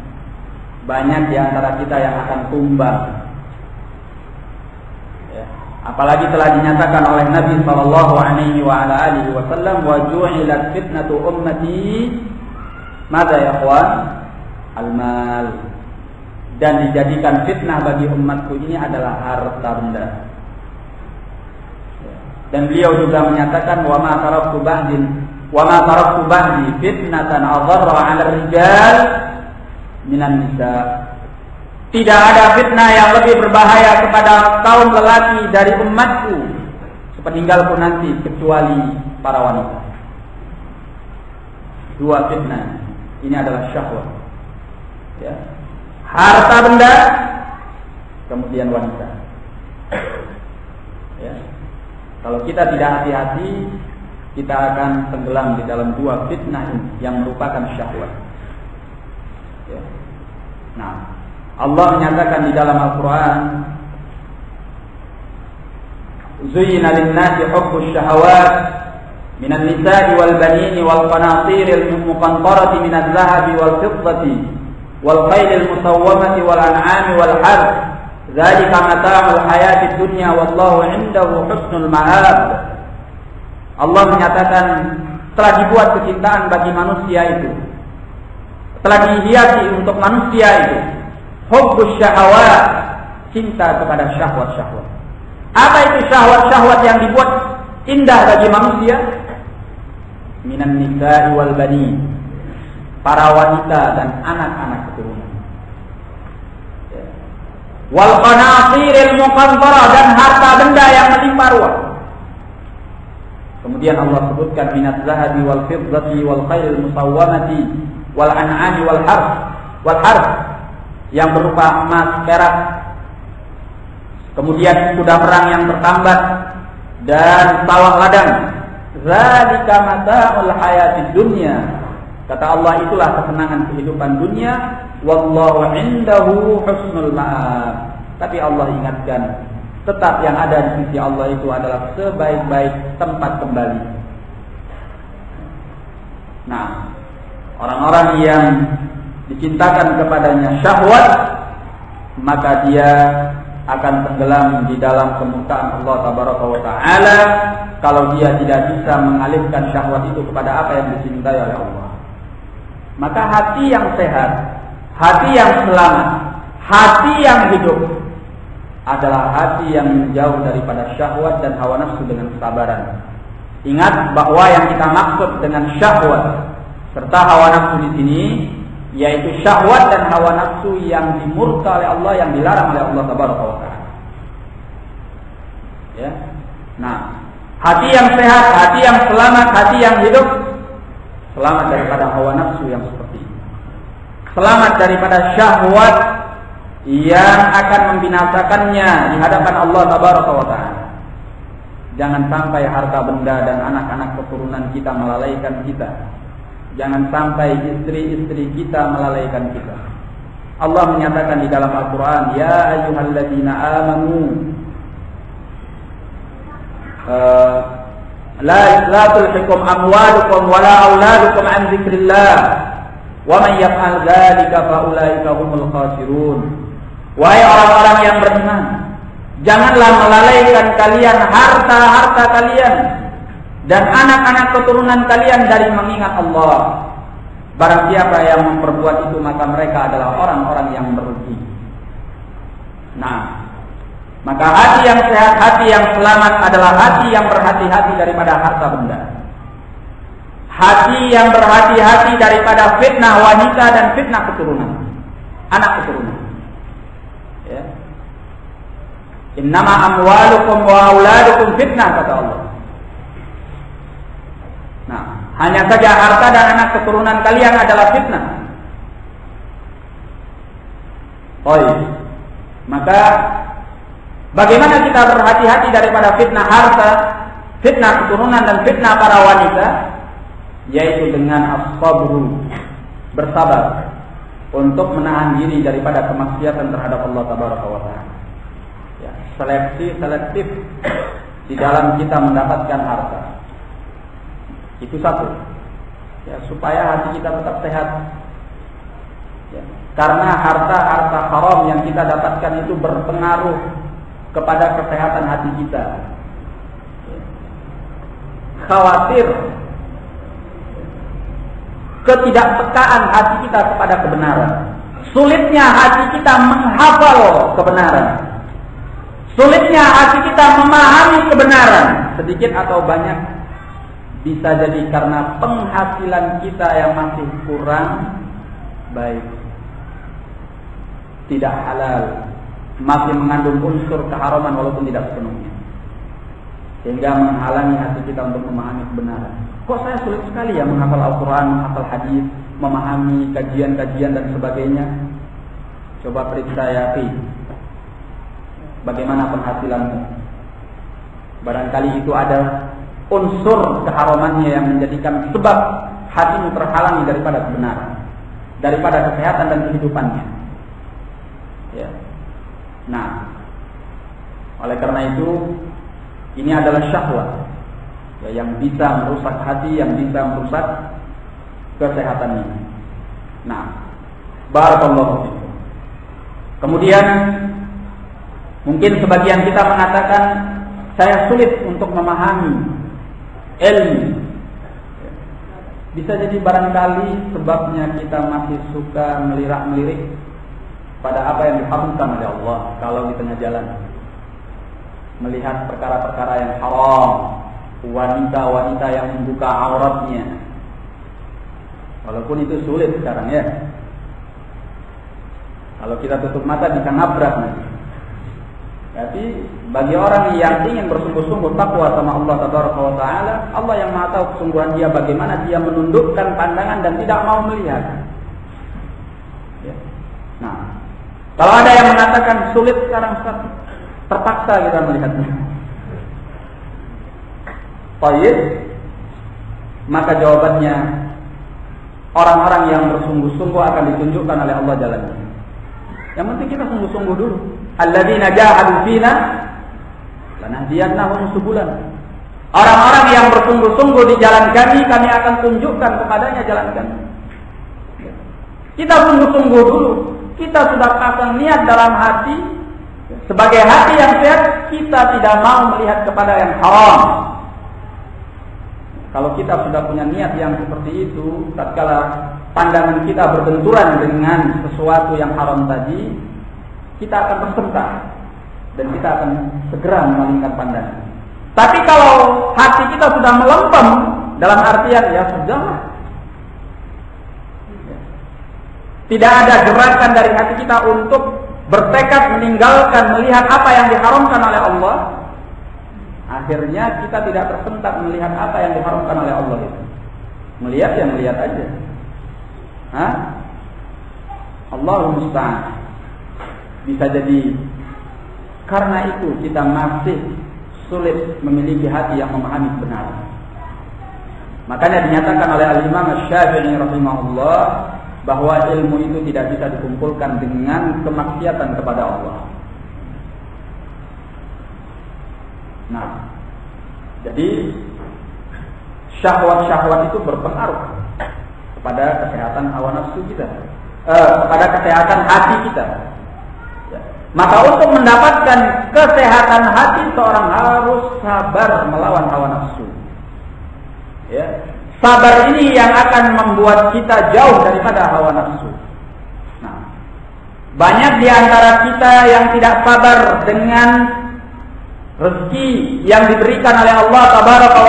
S1: Banyak di antara kita yang akan tumbang. Ya. Apalagi telah dinyatakan oleh Nabi SAW, wa ju'ilat fitnatu ummati mada ya ikhwan? Al-mal. Dan dijadikan fitnah bagi umatku ini adalah harta benda. Ya. Dan beliau juga menyatakan wa ma taraktu ba'di fitnatan adharra 'ala rijal minan nisa. Tidak ada fitnah yang lebih berbahaya kepada kaum lelaki dari umatku sepeninggalku nanti kecuali para wanita. Dua fitnah ini adalah syahwat. Ya. Harta benda, kemudian wanita. Ya. Kalau kita tidak hati-hati, kita akan tenggelam di dalam dua fitnah ini yang merupakan syahwat. Ya. Nah, Allah menyatakan di dalam Al-Quran, Zuyyina lin-nasi hubbus syahawat minan nisa'i wal banini wal qanatiril muqantarati minadh dhahabi wal fiddati wal khaylil musawwamati wal an'ami wal harth dzalika mata'ul hayatid dunya wallahu 'indahu husnul ma'ab. Allah menyatakan telah dibuat kecintaan bagi manusia itu, telah dihiasi untuk manusia itu hubbus syahawat, cinta kepada syahwat-syahwat. Apa itu syahwat-syahwat yang dibuat indah bagi manusia? Minan nisa'i wal bani, para wanita dan anak-anak keturunan. Wal qanatiril muqantarah, dan harta benda yang melimpah ruah. Kemudian Allah sebutkan minaz zahabi wal fiddati wal khairil musawwamati wal an'ami wal harth, yang berupa emas, perak, kemudian kuda perang yang bertambat dan sawah ladang. Zalika mata'ul hayatid dunya. Kata Allah, itulah kesenangan kehidupan dunia. Wallahu indahu husnul ma'ab. Tapi Allah ingatkan, tetap yang ada di sisi Allah itu adalah sebaik-baik tempat kembali. Nah, orang-orang yang dicintakan kepadanya syahwat, maka dia akan tenggelam di dalam kemurkaan Allah Tabaraka wa Ta'ala kalau dia tidak bisa mengalihkan syahwat itu kepada apa yang dicintai oleh Allah. Maka hati yang sehat, hati yang selamat, hati yang hidup adalah hati yang jauh daripada syahwat dan hawa nafsu dengan kesabaran. Ingat bahwa yang kita maksud dengan syahwat serta hawa nafsu di sini yaitu syahwat dan hawa nafsu yang dimurka oleh Allah, yang dilarang oleh Allah Tabaraka wa Ta'ala. Ya. Nah, hati yang sehat, hati yang selamat, hati yang hidup, selamat daripada hawa nafsu yang seperti ini. Selamat daripada syahwat yang akan membinasakannya di hadapan Allah Tabaraka wa Ta'ala. Jangan sampai harta benda dan anak-anak keturunan kita melalaikan kita. Jangan sampai istri-istri kita melalaikan kita. Allah menyatakan di dalam Al-Quran, ya ayyuhalladzina amanu la tulhikum amwalukum wala auladukum an dzikrillah wa man yaf'al dzalika fa ulaika humul khasirun. Wahai orang-orang yang beriman, janganlah melalaikan kalian harta-harta kalian dan anak-anak keturunan kalian dari mengingat Allah. Barang siapa yang memperbuat itu, maka mereka adalah orang-orang yang merugi. Nah, maka hati yang sehat, hati yang selamat adalah hati yang berhati-hati daripada harta benda. Hati yang berhati-hati daripada fitnah wanita dan fitnah keturunan, anak keturunan. Ya. Innama amwalukum wa auladukum fitnah, kata Allah. Nah, hanya saja harta dan anak keturunan kalian adalah fitnah. Baik. Maka bagaimana kita berhati-hati daripada fitnah harta, fitnah keturunan dan fitnah para wanita? Yaitu dengan as-sabru, bersabar untuk menahan diri daripada kemaksiatan terhadap Allah Tabaraka wa Ta'ala. Ya, selektif di dalam kita mendapatkan harta. Itu satu, ya, supaya hati kita tetap sehat. Ya, karena harta-harta haram yang kita dapatkan itu berpengaruh kepada kesehatan hati kita. Ya. Khawatir ketidakpekaan hati kita kepada kebenaran. Sulitnya hati kita menghafal kebenaran. Sulitnya hati kita memahami kebenaran. Sedikit atau banyak bisa jadi karena penghasilan kita yang masih kurang baik, tidak halal, masih mengandung unsur keharaman walaupun tidak sepenuhnya, sehingga menghalangi hati kita untuk memahami kebenaran. Kok saya sulit sekali ya menghafal Al-Quran, menghafal hadis, memahami kajian-kajian dan sebagainya? Coba periksa ya, bagaimana penghasilanmu? Barangkali itu ada unsur keharamannya yang menjadikan sebab hatimu terhalangi daripada kebenaran, daripada kesehatan dan kehidupannya. Ya. Nah, oleh karena itu ini adalah syahwat, ya, yang bisa merusak hati, yang bisa merusak kesehatannya. Nah, barakallahu fikum. Kemudian mungkin sebagian kita mengatakan saya sulit untuk memahami ilmu. Bisa jadi barangkali sebabnya kita masih suka melirik-melirik,
S2: pada apa yang diharamkan oleh Allah kalau di tengah jalan. Melihat perkara-perkara yang haram, wanita-wanita yang membuka auratnya. Walaupun itu sulit sekarang ya. Kalau kita tutup mata bisa nabrak nanti. Tapi bagi orang yang ingin bersungguh-sungguh takwa sama Allah Taala, Allah yang Maha tahu kesungguhan dia bagaimana dia menundukkan pandangan dan tidak mau melihat. Ya. Nah, kalau ada yang mengatakan sulit sekarang, terpaksa kita melihatnya. Baik, maka jawabannya orang-orang yang bersungguh-sungguh akan ditunjukkan oleh Allah jalannya. Yang penting kita sungguh-sungguh dulu. Alladzina jahadu fina lanahdiyannahum subulan. Orang-orang yang bersungguh-sungguh di jalan kami akan tunjukkan kepadanya jalan kami. Kita sungguh-sungguh dulu. Kita sudah pasang niat dalam hati. Sebagai hati yang sehat, kita tidak mau melihat kepada yang haram. Kalau kita sudah punya niat yang seperti itu, tatkala pandangan kita berbenturan dengan sesuatu yang haram tadi, kita akan bersentak dan kita akan segera memalingkan pandangan. Tapi kalau hati kita sudah melempem dalam artian ya sudahlah, tidak ada gerakan dari hati kita untuk bertekad meninggalkan melihat apa yang diharamkan oleh Allah, akhirnya kita tidak tersentak melihat apa yang diharamkan oleh Allah itu. Melihat ya melihat aja. Allahul musta'an. Bisa jadi karena itu kita masih sulit memiliki hati yang memahami benar. Makanya dinyatakan oleh Al-Imam Asy-Syafi'i rahimahullah bahwa ilmu itu tidak bisa dikumpulkan dengan kemaksiatan kepada Allah. Nah, jadi syahwat-syahwat itu berpengaruh kepada kesehatan hawa nafsu kita, kepada kesehatan hati kita. Maka untuk mendapatkan kesehatan hati, seorang harus sabar melawan hawa nafsu. Ya. Sabar ini yang akan membuat kita jauh daripada hawa nafsu. Nah, banyak di antara kita yang tidak sabar dengan rezeki yang diberikan oleh Allah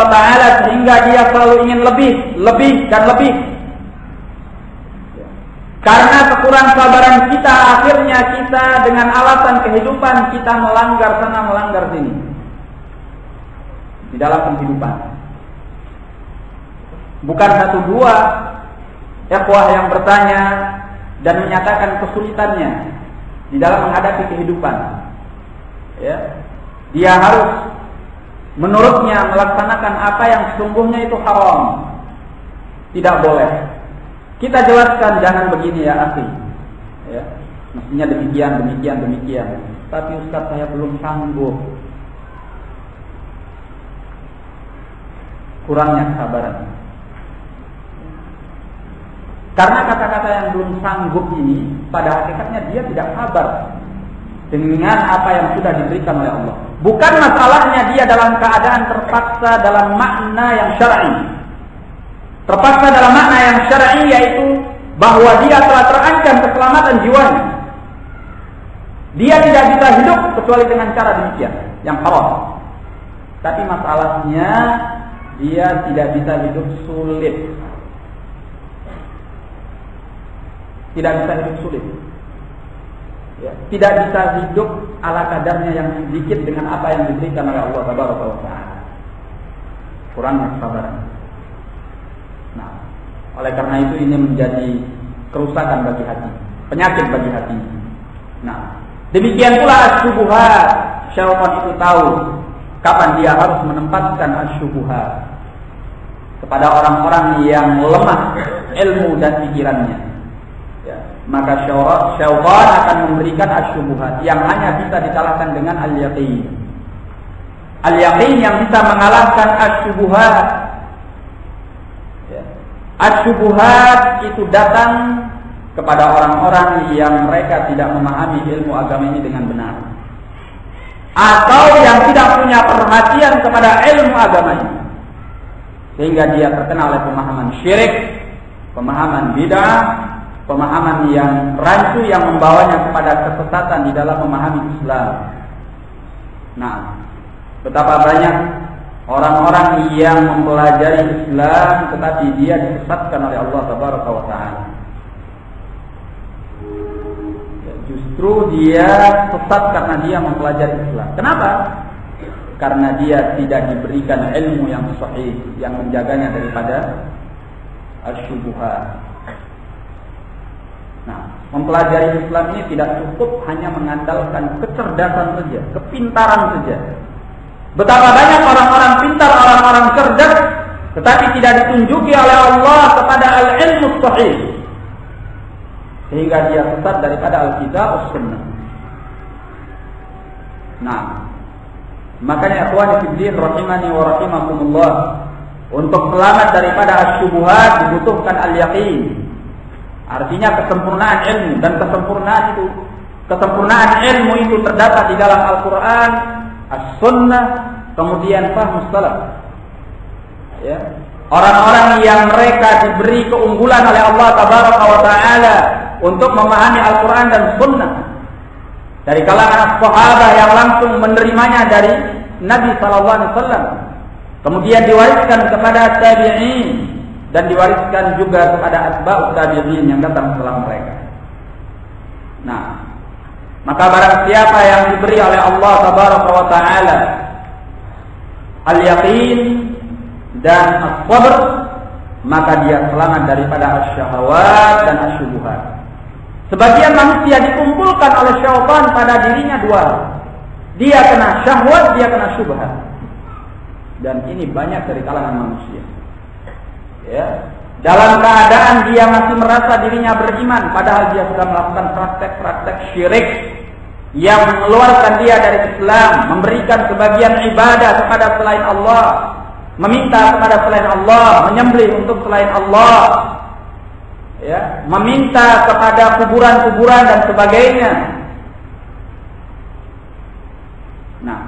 S2: Taala sehingga dia selalu ingin lebih dan lebih. Karena kekurang sabaran kita, akhirnya kita dengan alasan kehidupan kita melanggar sana melanggar sini di dalam kehidupan. Bukan satu dua ikhwah yang bertanya dan menyatakan kesulitannya di dalam menghadapi kehidupan. Ya, dia harus menurutnya melaksanakan apa yang sesungguhnya itu haram, tidak boleh. Kita jelaskan jangan begini ya akhi. Ya, mestinya demikian. Tapi Ustaz saya belum sanggup. Kurangnya kesabaran. Karena kata-kata yang belum sanggup ini pada hakikatnya dia tidak sabar dengan apa yang sudah diberikan oleh Allah. Bukan masalahnya dia dalam keadaan terpaksa dalam makna yang syar'i. Terpaksa dalam makna yang syar'i yaitu bahwa dia telah terancam keselamatan jiwanya. Dia tidak bisa hidup kecuali dengan cara demikian, yang haram. Tapi masalahnya dia tidak bisa hidup sulit. Tidak bisa hidup sulit. Ya, tidak bisa hidup ala kadarnya yang sedikit dengan apa yang diberikan oleh Allah Taala. Kurangnya kesabaran. Nah, oleh karena itu ini menjadi kerusakan bagi hati, penyakit bagi hati. Nah, demikian pula asyubuhat. Syaitan itu tahu kapan dia harus menempatkan asyubuhat kepada orang-orang yang lemah ilmu dan pikirannya. Ya, maka syaitan akan memberikan asyubuhat yang hanya bisa dikalahkan dengan al-yaqin. Al-yaqin yang bisa mengalahkan asyubuhat. Asyubuhat itu datang kepada orang-orang yang mereka tidak memahami ilmu agama ini dengan benar, atau yang tidak punya perhatian kepada ilmu agama ini, sehingga dia terkena oleh pemahaman syirik, pemahaman bid'ah, pemahaman yang rancu yang membawanya kepada kesesatan di dalam memahami Islam. Nah, betapa banyak orang-orang yang mempelajari Islam tetapi dia disesatkan oleh Allah Tabaraka wa Ta'ala. Justru dia sesat karena dia mempelajari Islam. Kenapa? Karena dia tidak diberikan ilmu yang sahih yang menjaganya daripada asyubuhat. Nah, mempelajari Islam ini tidak cukup hanya mengandalkan kecerdasan saja, kepintaran saja. Betapa banyak orang-orang pintar, orang-orang cerdas, tetapi tidak ditunjuki oleh Allah kepada al-ilmu sahih, sehingga dia sesat daripada Alkitab dan Sunnah. Nah, makanya ikhwani fiddin rahimani wa rahimakumullah, untuk selamat daripada asyubuhat dibutuhkan al-yaqin. Artinya kesempurnaan ilmu, dan kesempurnaan ilmu itu terdapat di dalam Al-Quran, As-Sunnah, kemudian fahmu salaf. Ya. Orang-orang yang mereka diberi keunggulan oleh Allah Tabaraka wa Ta'ala untuk memahami Al-Quran dan Sunnah, dari kalangan sahabat yang langsung menerimanya dari Nabi SAW, kemudian diwariskan kepada tabi'in, dan diwariskan juga kepada atba'ut tabi'in yang datang setelah mereka. Nah, maka barang siapa yang diberi oleh Allah Tabaraka wa Ta'ala al-yaqin dan as-sabr, maka dia selamat daripada asyahawat dan asyubuhat. Sebagian manusia dikumpulkan oleh syaitan pada dirinya dua. Dia kena syahwat, dia kena syubhat. Dan ini banyak dari kalangan manusia. Ya, dalam keadaan dia masih merasa dirinya beriman, padahal dia sudah melakukan praktek-praktek syirik yang mengeluarkan dia dari Islam, memberikan sebagian ibadah kepada selain Allah, meminta kepada selain Allah, menyembelih untuk selain Allah, ya, meminta kepada kuburan-kuburan dan sebagainya. Nah,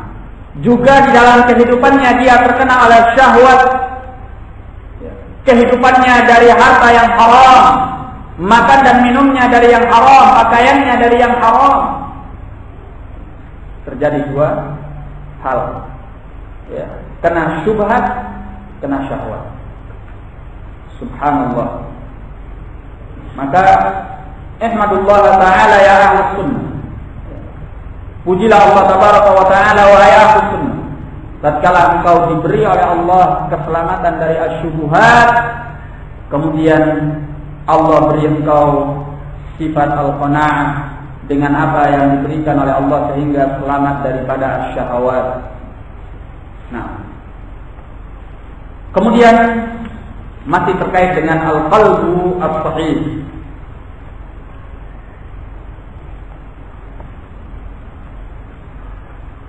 S2: juga di dalam kehidupannya dia terkena oleh syahwat. Kehidupannya dari harta yang haram, makan dan minumnya dari yang haram, pakaiannya dari yang haram. Terjadi dua hal, ya, kena syubhat, kena syahwat. Subhanallah. Maka ihmadullah ta'ala ya ahlus sunnah. Pujilah Allah Tabaraka wa Ta'ala wahai ahlus sunnah. Tatkala engkau diberi oleh Allah keselamatan dari asyubuhat, kemudian Allah beri engkau sifat al-qanaah dengan apa yang diberikan oleh Allah sehingga selamat daripada syahwat. Nah, kemudian masih terkait dengan al-qalbu as-sahih.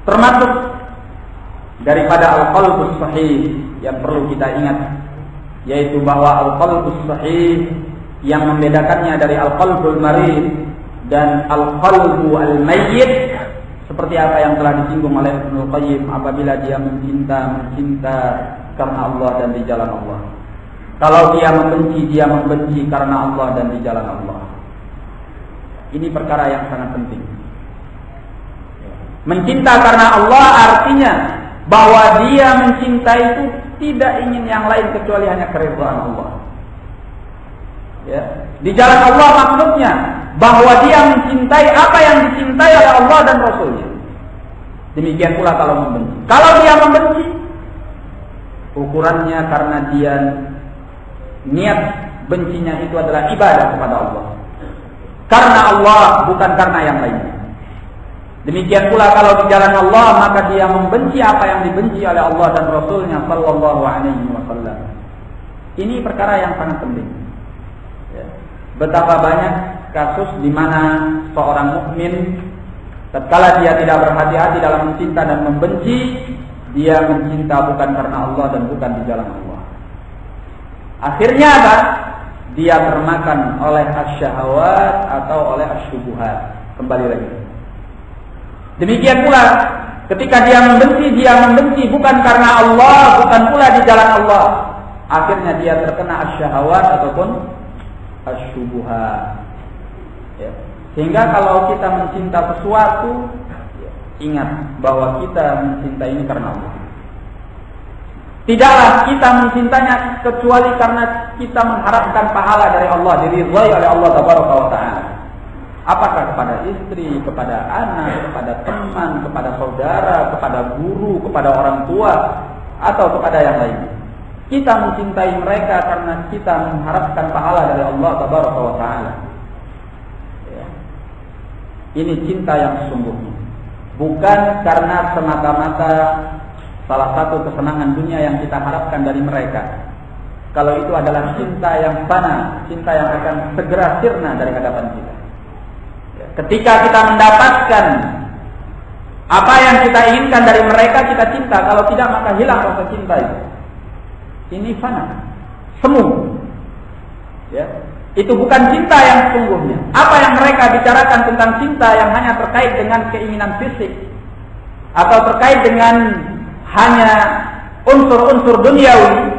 S2: Termasuk daripada al-qalbus sahih yang perlu kita ingat, yaitu bahwa al-qalbus sahih yang membedakannya dari al-qalbul marid dan al-qalbu al-mayyit, seperti apa yang telah disinggung oleh Ibnu Qayyim, apabila dia mencinta karena Allah dan di jalan Allah. Kalau dia membenci karena Allah dan di jalan Allah. Ini perkara yang sangat penting. Mencinta karena Allah artinya bahwa dia mencinta itu tidak ingin yang lain kecuali hanya keridhaan Allah. Ya. Di jalan Allah maksudnya bahwa dia mencintai apa yang dicintai oleh Allah dan Rasulnya. Demikian pula kalau membenci. Kalau dia membenci, ukurannya karena dia niat bencinya itu adalah ibadah kepada Allah. Karena Allah, bukan karena yang lainnya. Demikian pula kalau di jalan Allah, maka dia membenci apa yang dibenci oleh Allah dan Rasulnya sallallahu alaihi wasallam. Ini perkara yang sangat penting. Ya. Betapa banyak kasus di mana seorang mukmin tatkala dia tidak berhati-hati dalam mencinta dan membenci, dia mencinta bukan karena Allah dan bukan di jalan Allah. Akhirnya apa? Dia termakan oleh asyahawat atau oleh asyubuhat. Kembali lagi. Demikian pula ketika dia membenci bukan karena Allah, bukan pula di jalan Allah. Akhirnya dia terkena asyahawat ataupun asyubuhat. Ya. Sehingga kalau kita mencinta sesuatu, ingat bahwa kita mencintai ini karena Allah. Tidaklah kita mencintanya kecuali karena kita mengharapkan pahala dari Allah, diridhai oleh Allah Tabaraka wa Ta'ala. Apakah kepada istri, kepada anak, kepada teman, kepada saudara, kepada guru, kepada orang tua, atau kepada yang lain. Kita mencintai mereka karena kita mengharapkan pahala dari Allah Tabaraka wa Ta'ala. Ya. Ini cinta yang sesungguhnya. Bukan karena semata-mata salah satu kesenangan dunia yang kita harapkan dari mereka. Kalau itu adalah cinta yang fana, cinta yang akan segera sirna dari hadapan kita. Ya. Ketika kita mendapatkan apa yang kita inginkan dari mereka, kita cinta. Kalau tidak, maka hilang rasa cinta itu. Ini fana, semu. Ya. Itu bukan cinta yang sesungguhnya. Apa yang mereka bicarakan tentang cinta yang hanya terkait dengan keinginan fisik atau terkait dengan hanya unsur-unsur duniawi,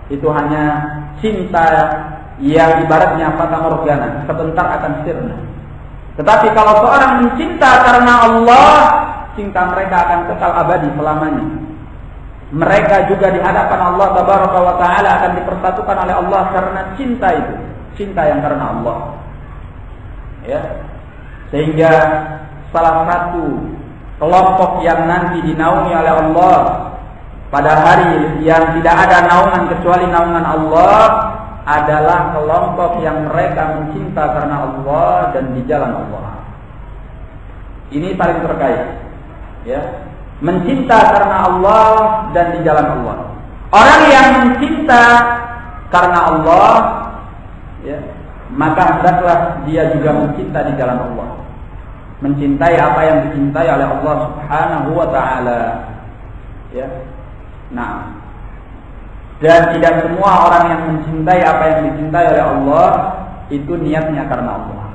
S2: itu hanya cinta yang ibaratnya fata morgana, sebentar akan sirna. Tetapi kalau seorang mencinta karena Allah, cinta mereka akan kekal abadi selamanya. Mereka juga di hadapan Allah Tabaraka wa Ta'ala akan dipersatukan oleh Allah karena cinta itu. Cinta yang karena Allah. Ya. Sehingga salah satu kelompok yang nanti dinaungi oleh Allah pada hari yang tidak ada naungan kecuali naungan Allah adalah kelompok yang mereka mencinta karena Allah dan di jalan Allah. Ini paling terkait. Ya. Mencinta karena Allah dan di jalan Allah. Orang yang mencinta karena Allah, ya, maka hendaklah dia juga mencinta di jalan Allah. Mencintai apa yang dicintai oleh Allah Subhanahu wa Ta'ala. Ya. Nah, dan tidak semua orang yang mencintai apa yang dicintai oleh Allah itu niatnya karena Allah.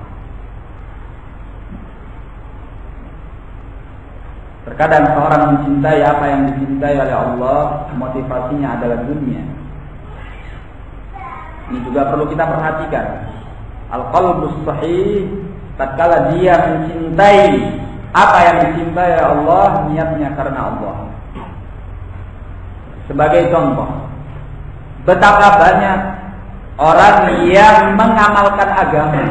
S2: Terkadang seorang mencintai apa yang dicintai oleh Allah, motivasinya adalah dunia. Ini juga perlu kita perhatikan. Al-qalbus sahih, tatkala dia mencintai apa yang dicintai oleh Allah, niatnya karena Allah. Sebagai contoh, betapa banyak orang yang mengamalkan agama,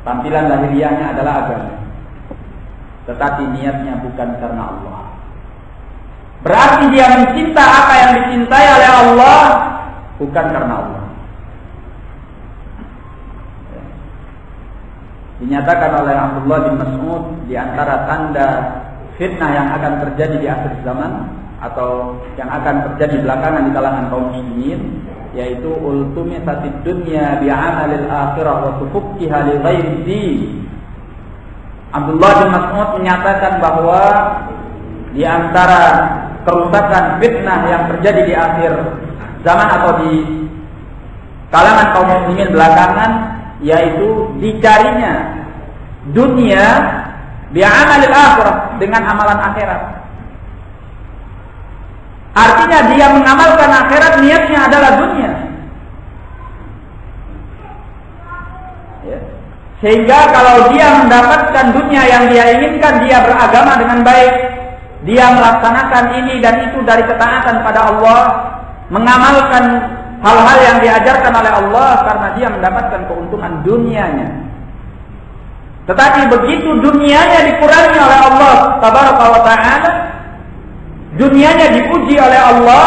S2: tampilan lahiriahnya adalah agama, tetapi niatnya bukan karena Allah. Berarti dia mencinta apa yang dicintai oleh Allah, bukan karena Allah. Dinyatakan oleh Abdullah bin Mas'ud, di antara tanda fitnah yang akan terjadi di akhir zaman atau yang akan terjadi belakangan di kalangan kaum muslimin, yaitu ultumisatid dunya bi'amalil akhirah wa tufukkiha li ghairi din. Abdullah bin Mas'ud menyatakan bahwa di antara kerusakan fitnah yang terjadi di akhir zaman atau di kalangan kaum muslimin belakangan, yaitu dicarinya dunia bi'amalil akhirah, dengan amalan akhirat. Artinya dia mengamalkan akhirat, niatnya adalah dunia. Ya. Sehingga kalau dia mendapatkan dunia yang dia inginkan, dia beragama dengan baik, dia melaksanakan ini dan itu dari ketaatan pada Allah, mengamalkan hal-hal yang diajarkan oleh Allah karena dia mendapatkan keuntungan dunianya. Tetapi begitu dunianya dikurangi oleh Allah Tabaraka wa Ta'ala, dunianya dipuji oleh Allah,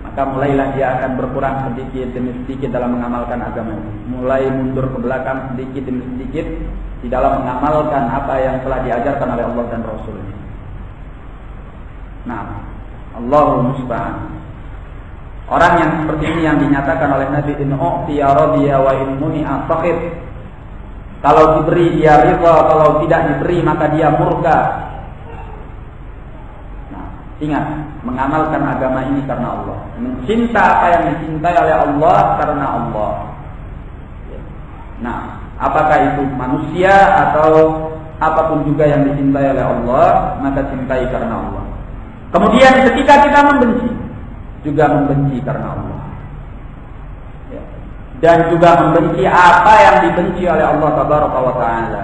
S2: maka mulailah dia akan berkurang sedikit demi sedikit dalam mengamalkan agama. Mulai mundur ke belakang sedikit demi sedikit di dalam mengamalkan apa yang telah diajarkan oleh Allah dan Rasulnya. Nah, Allahul musta'an. Orang yang seperti ini yang dinyatakan oleh Nabi, in u'tiya radiya wa in muni'a sakhir. Kalau diberi dia ridha, kalau tidak diberi maka dia murka. Nah, ingat, mengamalkan agama ini karena Allah. Mencinta apa yang dicintai oleh Allah karena Allah. Nah, apakah itu manusia atau apapun juga yang dicintai oleh Allah, maka cintai karena Allah. Kemudian ketika kita membenci, juga membenci karena Allah. Ya. dan juga membenci apa yang dibenci oleh Allah Tabaraka wa Ta'ala.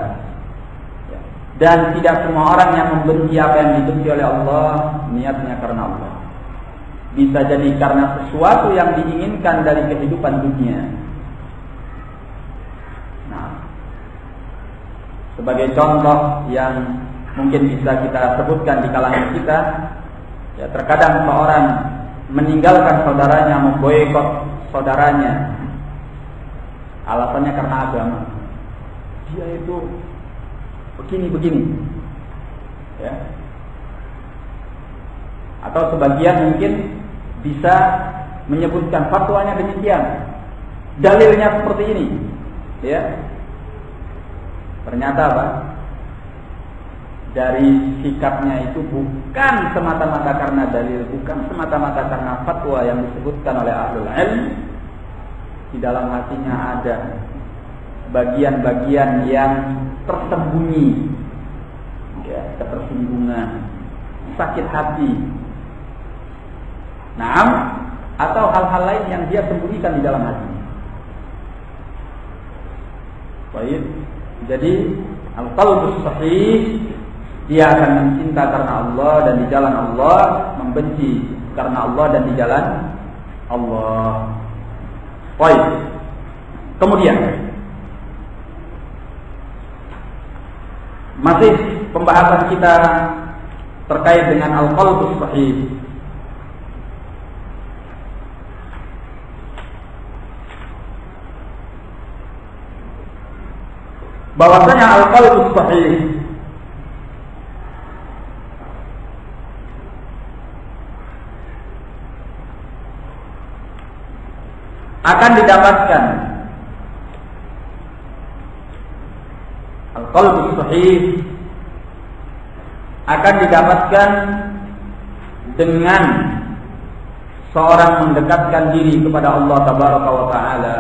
S2: Dan tidak semua orang yang membenci apa yang dibenci oleh Allah niatnya karena Allah. Bisa jadi karena sesuatu yang diinginkan dari kehidupan dunia. Nah, sebagai contoh yang mungkin bisa kita sebutkan di kalangan kita, ya terkadang seorang meninggalkan saudaranya, memboikot saudaranya, alasannya karena agama. Dia itu begini, ya. Atau sebagian mungkin bisa menyebutkan fatwanya demikian, dalilnya seperti ini, ya. Ternyata apa? Dari sikapnya itu bukan semata-mata karena dalil, bukan semata-mata karena fatwa yang disebutkan oleh ahlul ilm. Di dalam hatinya ada bagian-bagian yang tersembunyi, ya, ketersinggungan, sakit hati, atau hal-hal lain yang dia sembunyikan di dalam hati. Baik, jadi al-qalbus sahih, dia akan mencinta karena Allah dan di jalan Allah, membenci karena Allah dan di jalan Allah. Baik, kemudian masih pembahasan kita terkait dengan al-qalbus sahih. Bahwasanya al-qalbus sahih akan didapatkan, al-qalbus sahih akan didapatkan dengan seorang mendekatkan diri kepada Allah Tabaraka wa Ta'ala,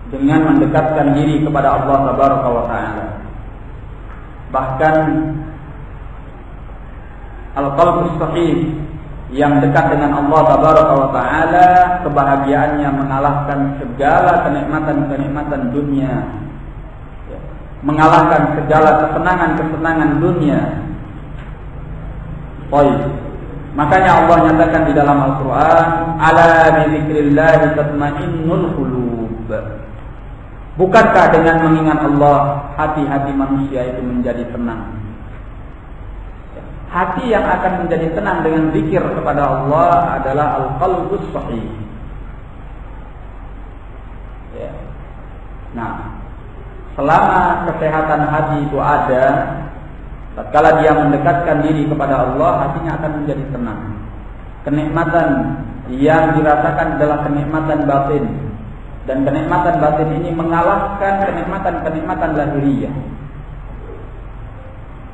S2: dengan mendekatkan diri kepada Allah Tabaraka wa Ta'ala. Bahkan al-qalbus sahih yang dekat dengan Allah Tabaraka wa Ta'ala, kebahagiaannya mengalahkan segala kenikmatan-kenikmatan dunia, mengalahkan segala kesenangan-kesenangan dunia. Baik, makanya Allah nyatakan di dalam Al-Quran, ala bizikrillah tatma'innul qulub. Bukankah dengan mengingat Allah hati-hati manusia itu menjadi tenang? Hati yang akan menjadi tenang dengan zikir kepada Allah adalah al-qalbus sahih. Ya. Nah, selama kesehatan hati itu ada, tatkala dia mendekatkan diri kepada Allah, hatinya akan menjadi tenang. Kenikmatan yang dirasakan adalah kenikmatan batin, dan kenikmatan batin ini mengalahkan kenikmatan-kenikmatan lahiriah.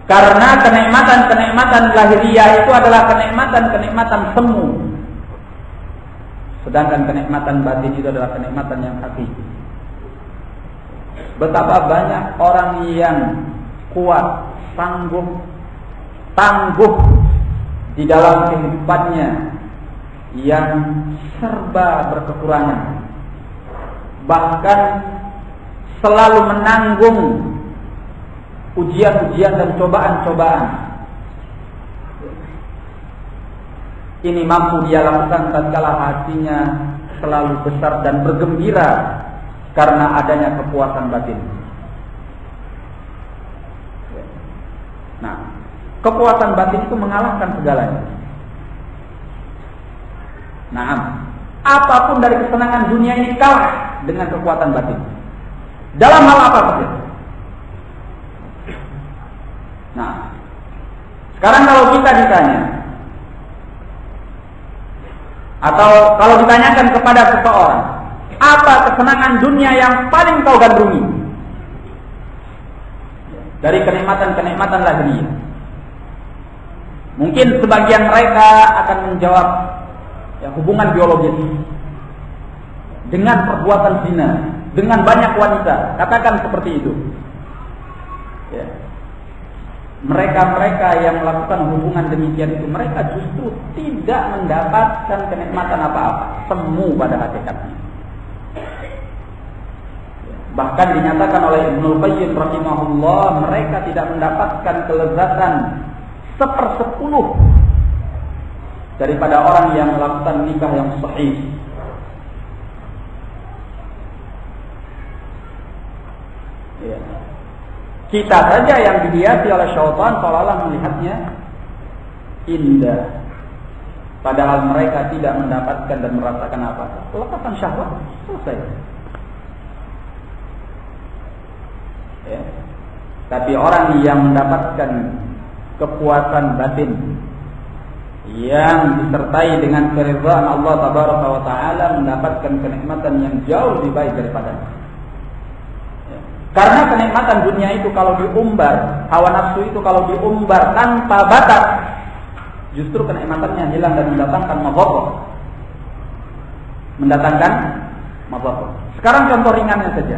S2: Karena kenikmatan-kenikmatan lahiriah itu adalah kenikmatan-kenikmatan semu, sedangkan kenikmatan batin itu adalah kenikmatan yang hakiki. Betapa banyak orang yang kuat, tangguh di dalam kehidupannya yang serba berkekurangan, bahkan selalu menanggung ujian-ujian dan cobaan-cobaan. Ini mampu dia lakukan tatkala hatinya selalu besar dan bergembira karena adanya kepuasan batin. Nah, kepuasan batin itu mengalahkan segalanya. Nah, apapun dari kesenangan dunia ini kalah dengan kekuatan batin. Dalam hal apa saja. Nah, sekarang kalau kita ditanya, atau kalau ditanyakan kepada seseorang, apa kesenangan dunia yang paling kau gandrungi dari kenikmatan-kenikmatan lahiriah? Mungkin sebagian mereka akan menjawab, ya, hubungan biologis dengan perbuatan zina, dengan banyak wanita, katakan seperti itu. Ya. mereka-mereka yang melakukan hubungan demikian itu, mereka justru tidak mendapatkan kenikmatan apa-apa, semu pada hakikatnya. Bahkan dinyatakan oleh Ibnul Qayyim rahimahullah, mereka tidak mendapatkan kelezatan 1/10 daripada orang yang melakukan nikah yang sahih. Ya. Kita saja yang dihiasi oleh syaitan seolah-olah melihatnya indah, padahal mereka tidak mendapatkan dan merasakan apa-apa. Pelepasan syahwat selesai. Ya. Tapi orang yang mendapatkan kepuasan batin yang disertai dengan keridhaan Allah Tabaraka wa Ta'ala, mendapatkan kenikmatan yang jauh lebih baik daripadanya. Karena kenikmatan dunia itu kalau diumbar, hawa nafsu itu kalau diumbar tanpa batas, justru kenikmatannya hilang dan mendatangkan madharah. Sekarang contoh ringannya saja.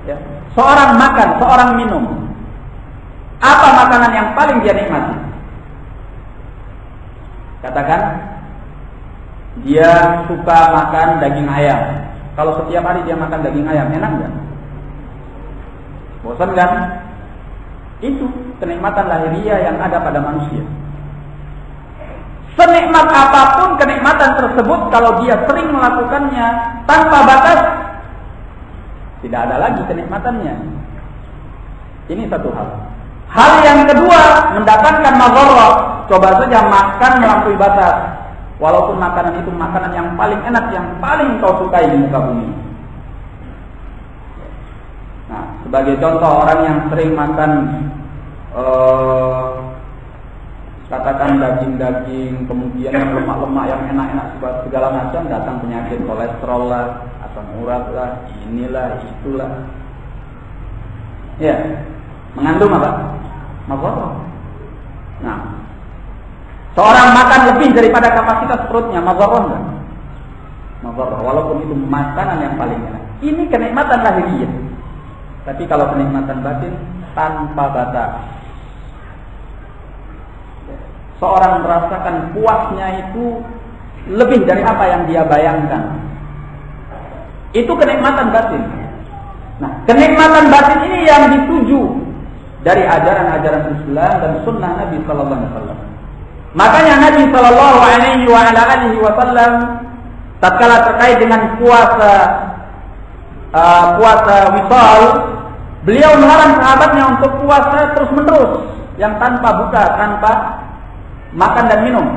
S2: Ya. Seorang makan, seorang minum. Apa makanan yang paling dia nikmati? Katakan dia suka makan daging ayam. Kalau setiap hari dia makan daging ayam, enak nggak? Bosan kan? Itu kenikmatan lahiriah yang ada pada manusia. Senikmat apapun kenikmatan tersebut, kalau dia sering melakukannya tanpa batas, tidak ada lagi kenikmatannya. Ini satu hal. Hal yang kedua, mendatangkan madharah. Coba saja makan melampaui batas, walaupun makanan itu makanan yang paling enak, yang paling kau sukai di muka bumi. Nah, sebagai contoh, orang yang sering makan katakan daging-daging, kemudian yang lemak-lemak, yang enak-enak segala macam, datang penyakit kolesterol lah, asam urat lah, inilah, itulah. Ya, mengandung apa? Madharah. Nah, seorang makan lebih daripada kapasitas perutnya, madharah enggak? Madharah, walaupun itu makanan yang paling enak. Ini kenikmatan lahiriah. Tapi kalau kenikmatan batin tanpa batas. Seorang merasakan puasnya itu lebih dari apa yang dia bayangkan. Itu kenikmatan batin. Nah, kenikmatan batin ini yang dituju dari ajaran-ajaran Islam dan sunnah Nabi Sallallahu Alaihi Wasallam. Makanya Nabi Sallallahu Alaihi Wasallam tatkala terkait dengan puasa wisal, beliau melarang sahabatnya untuk puasa terus-menerus yang tanpa buka, tanpa makan dan minum.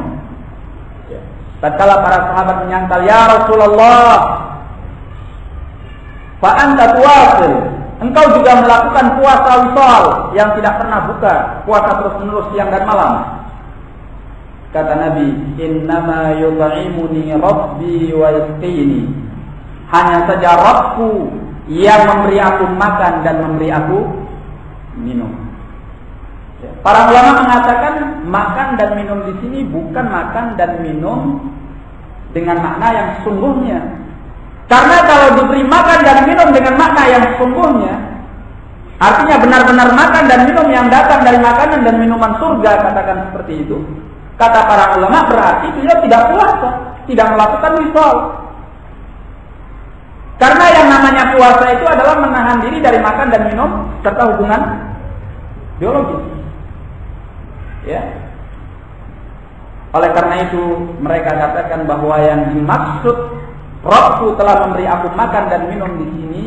S2: Tatkala para sahabat menyangkal, "Ya Rasulullah, fa anta tuwasil, engkau juga melakukan puasa wisal yang tidak pernah buka, puasa terus-menerus siang dan malam." Kata Nabi, "Innama yut'imuni Rabbi wa yasqini." Hanya saja Rabbku yang memberi aku makan dan memberi aku minum. Para ulama mengatakan makan dan minum di sini bukan makan dan minum dengan makna yang sesungguhnya. Karena kalau diberi makan dan minum dengan makna yang sesungguhnya, artinya benar-benar makan dan minum yang datang dari makanan dan minuman surga, katakan seperti itu. Kata para ulama, berarti beliau tidak puasa, tidak melakukan wisal. Karena yang namanya puasa itu adalah menahan diri dari makan dan minum serta hubungan biologis. Ya. Oleh karena itu mereka katakan bahwa yang dimaksud Rabbku telah memberi aku makan dan minum di sini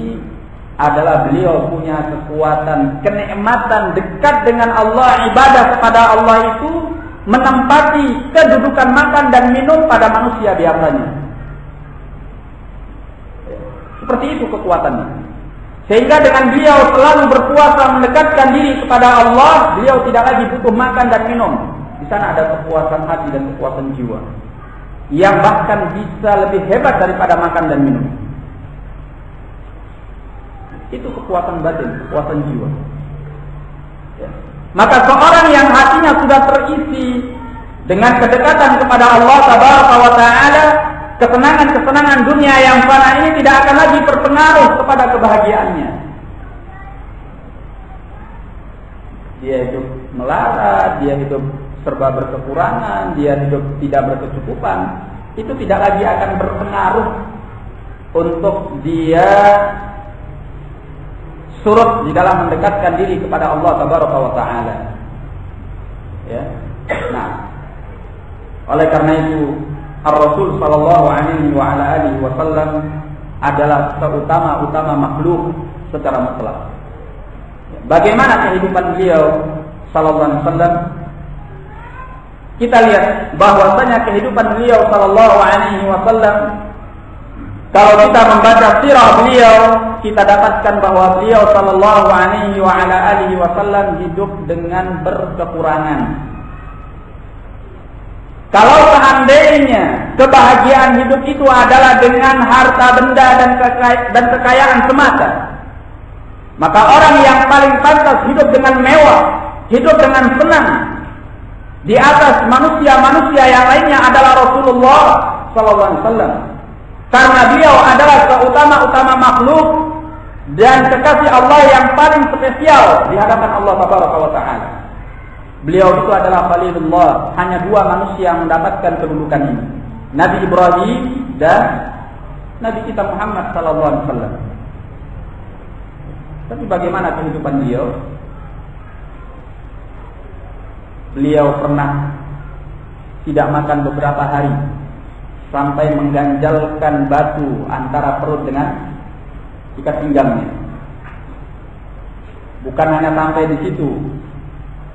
S2: adalah beliau punya kekuatan, kenikmatan dekat dengan Allah, ibadah kepada Allah itu menempati kedudukan makan dan minum pada manusia biasanya. Seperti itu kekuatannya. Sehingga dengan beliau selalu berpuasa mendekatkan diri kepada Allah, beliau tidak lagi butuh makan dan minum. Di sana ada kepuasan hati dan kepuasan jiwa yang bahkan bisa lebih hebat daripada makan dan minum. Itu kepuasan batin, kepuasan jiwa. Ya. Maka seorang yang hatinya sudah terisi dengan kedekatan kepada Allah Tabaraka wa Ta'ala, kesenangan-kesenangan dunia yang fana ini tidak akan lagi berpengaruh kepada kebahagiaannya. dia hidup melarat, dia hidup serba berkekurangan, dia hidup tidak berkecukupan, itu tidak lagi akan berpengaruh untuk dia surut di dalam mendekatkan diri kepada Allah Tabaraka wa Ta'ala. Ya. Nah, oleh karena itu Ar-Rasul sallallahu alaihi wa ala alihi wasallam adalah seutama-utama makhluk secara mutlak. Bagaimana kehidupan beliau sallallahu alaihi wasallam? Kita lihat bahwasanya kehidupan beliau sallallahu alaihi wasallam, kalau kita membaca sirah beliau, kita dapatkan bahwa beliau sallallahu alaihi wa ala alihi wasallam hidup dengan berkekurangan. Kalau seandainya kebahagiaan hidup itu adalah dengan harta benda dan kekayaan semata, maka orang yang paling pantas hidup dengan mewah, hidup dengan senang di atas manusia-manusia yang lainnya adalah Rasulullah sallallahu alaihi wasallam. Karena beliau adalah seutama-utama makhluk dan kekasih Allah yang paling spesial di hadapan Allah Tabaraka wa Ta'ala. Beliau itu adalah Khalilullah. Hanya dua manusia yang mendapatkan kedudukan ini, Nabi Ibrahim dan Nabi kita Muhammad sallallahu alaihi wasallam. Tapi bagaimana kehidupan beliau? Beliau pernah tidak makan beberapa hari sampai mengganjalkan batu antara perut dengan ikat pinggangnya. Bukan hanya sampai di situ,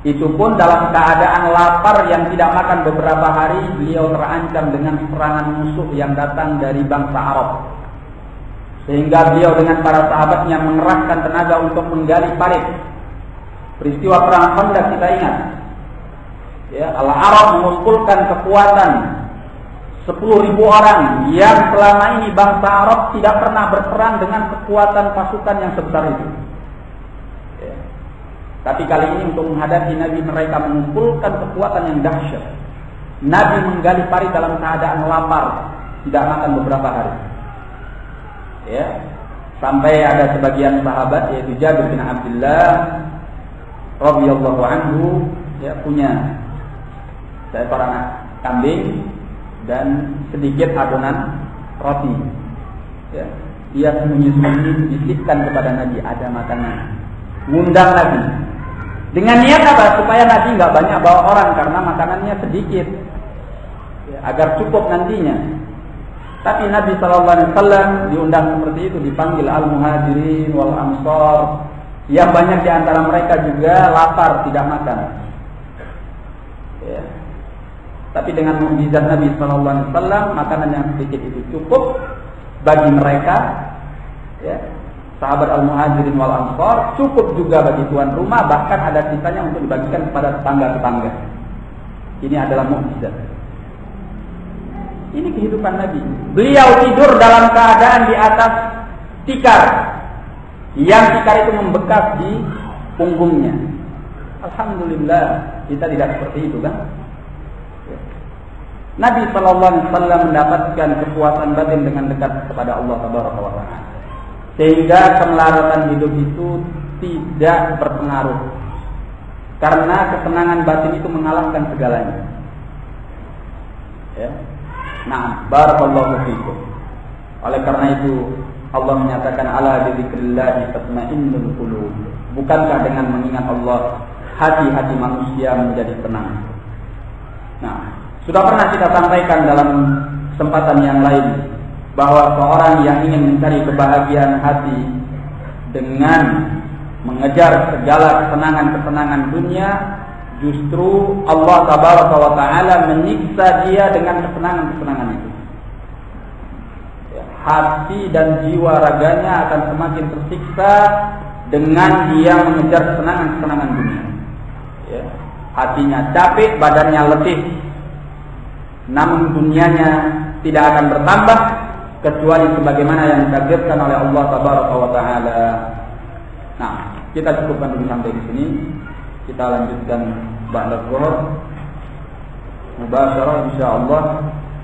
S2: itu pun dalam keadaan lapar yang tidak makan beberapa hari, beliau terancam dengan serangan musuh yang datang dari bangsa Arab. Sehingga beliau dengan para sahabatnya mengerahkan tenaga untuk menggali parit. Peristiwa perang Khandaq kita ingat. Ya, Al-Arab mengumpulkan kekuatan 10.000 orang yang selama ini bangsa Arab tidak pernah berperang dengan kekuatan pasukan yang sebesar itu. Ya. Tapi kali ini untuk menghadapi Nabi, mereka mengumpulkan kekuatan yang dahsyat. Nabi menggali parit dalam keadaan lapar, tidak makan beberapa hari. Ya, sampai ada sebagian sahabat yaitu Jabir bin Abdullah radhiyallahu anhu, ya, punya seekor anak kambing dan sedikit adonan roti. Ya, dia sembunyi-sembunyi disipkan kepada Nabi, ada makanan. Ngundang Nabi dengan niat apa? Supaya Nabi nggak banyak bawa orang karena makanannya sedikit, ya, agar cukup nantinya. Tapi Nabi sallallahu alaihi wasallam diundang seperti itu, dipanggil al-muhajirin wal ansar, yang banyak di antara mereka juga lapar, tidak makan. Ya. Tapi dengan mukjizat Nabi sallallahu alaihi wasallam, makanan yang sedikit itu cukup bagi mereka, ya. Sahabat al-muhajirin wal ansar, cukup juga bagi tuan rumah, bahkan ada sisanya untuk dibagikan kepada tetangga-tetangga. Ini adalah mukjizat. Ini kehidupan Nabi. Beliau tidur dalam keadaan di atas tikar, yang tikar itu membekas di punggungnya. Alhamdulillah, kita tidak seperti itu kan? Nabi sallallahu alaihi wasallam mendapatkan kepuasan batin dengan dekat kepada Allah Tabaraka wa Ta'ala. Sehingga kemelaratan hidup itu tidak berpengaruh. Karena kesenangan batin itu mengalahkan segalanya. Ya. Nah, barakallahu fikum. Oleh karena itu Allah menyatakan ala bizikrillah tatma'innul qulub. Bukankah dengan mengingat Allah hati-hati manusia menjadi tenang? Nah, sudah pernah kita sampaikan dalam kesempatan yang lain bahwa seorang yang ingin mencari kebahagiaan hati dengan mengejar segala kesenangan-kesenangan dunia, justru Allah Tabaraka wa Ta'ala menyiksa dia dengan kesenangan-kesenangan itu. Ya, hati dan jiwa raganya akan semakin tersiksa dengan dia mengejar kesenangan-kesenangan dunia. Ya, hatinya capek, badannya letih, namun dunianya tidak akan bertambah kecuali sebagaimana yang ditakdirkan oleh Allah Tabaraka wa Ta'ala. Nah, kita cukupkan dulu sampai di sini. Kita lanjutkan ba'da zuhur mubasyarah insyaallah.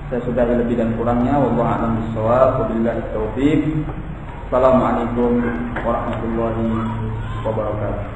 S2: Saya sudahi lebih dan kurangnya, wallahu a'lam bissawab, wabillahi taufiq. Assalamualaikum warahmatullahi wabarakatuh.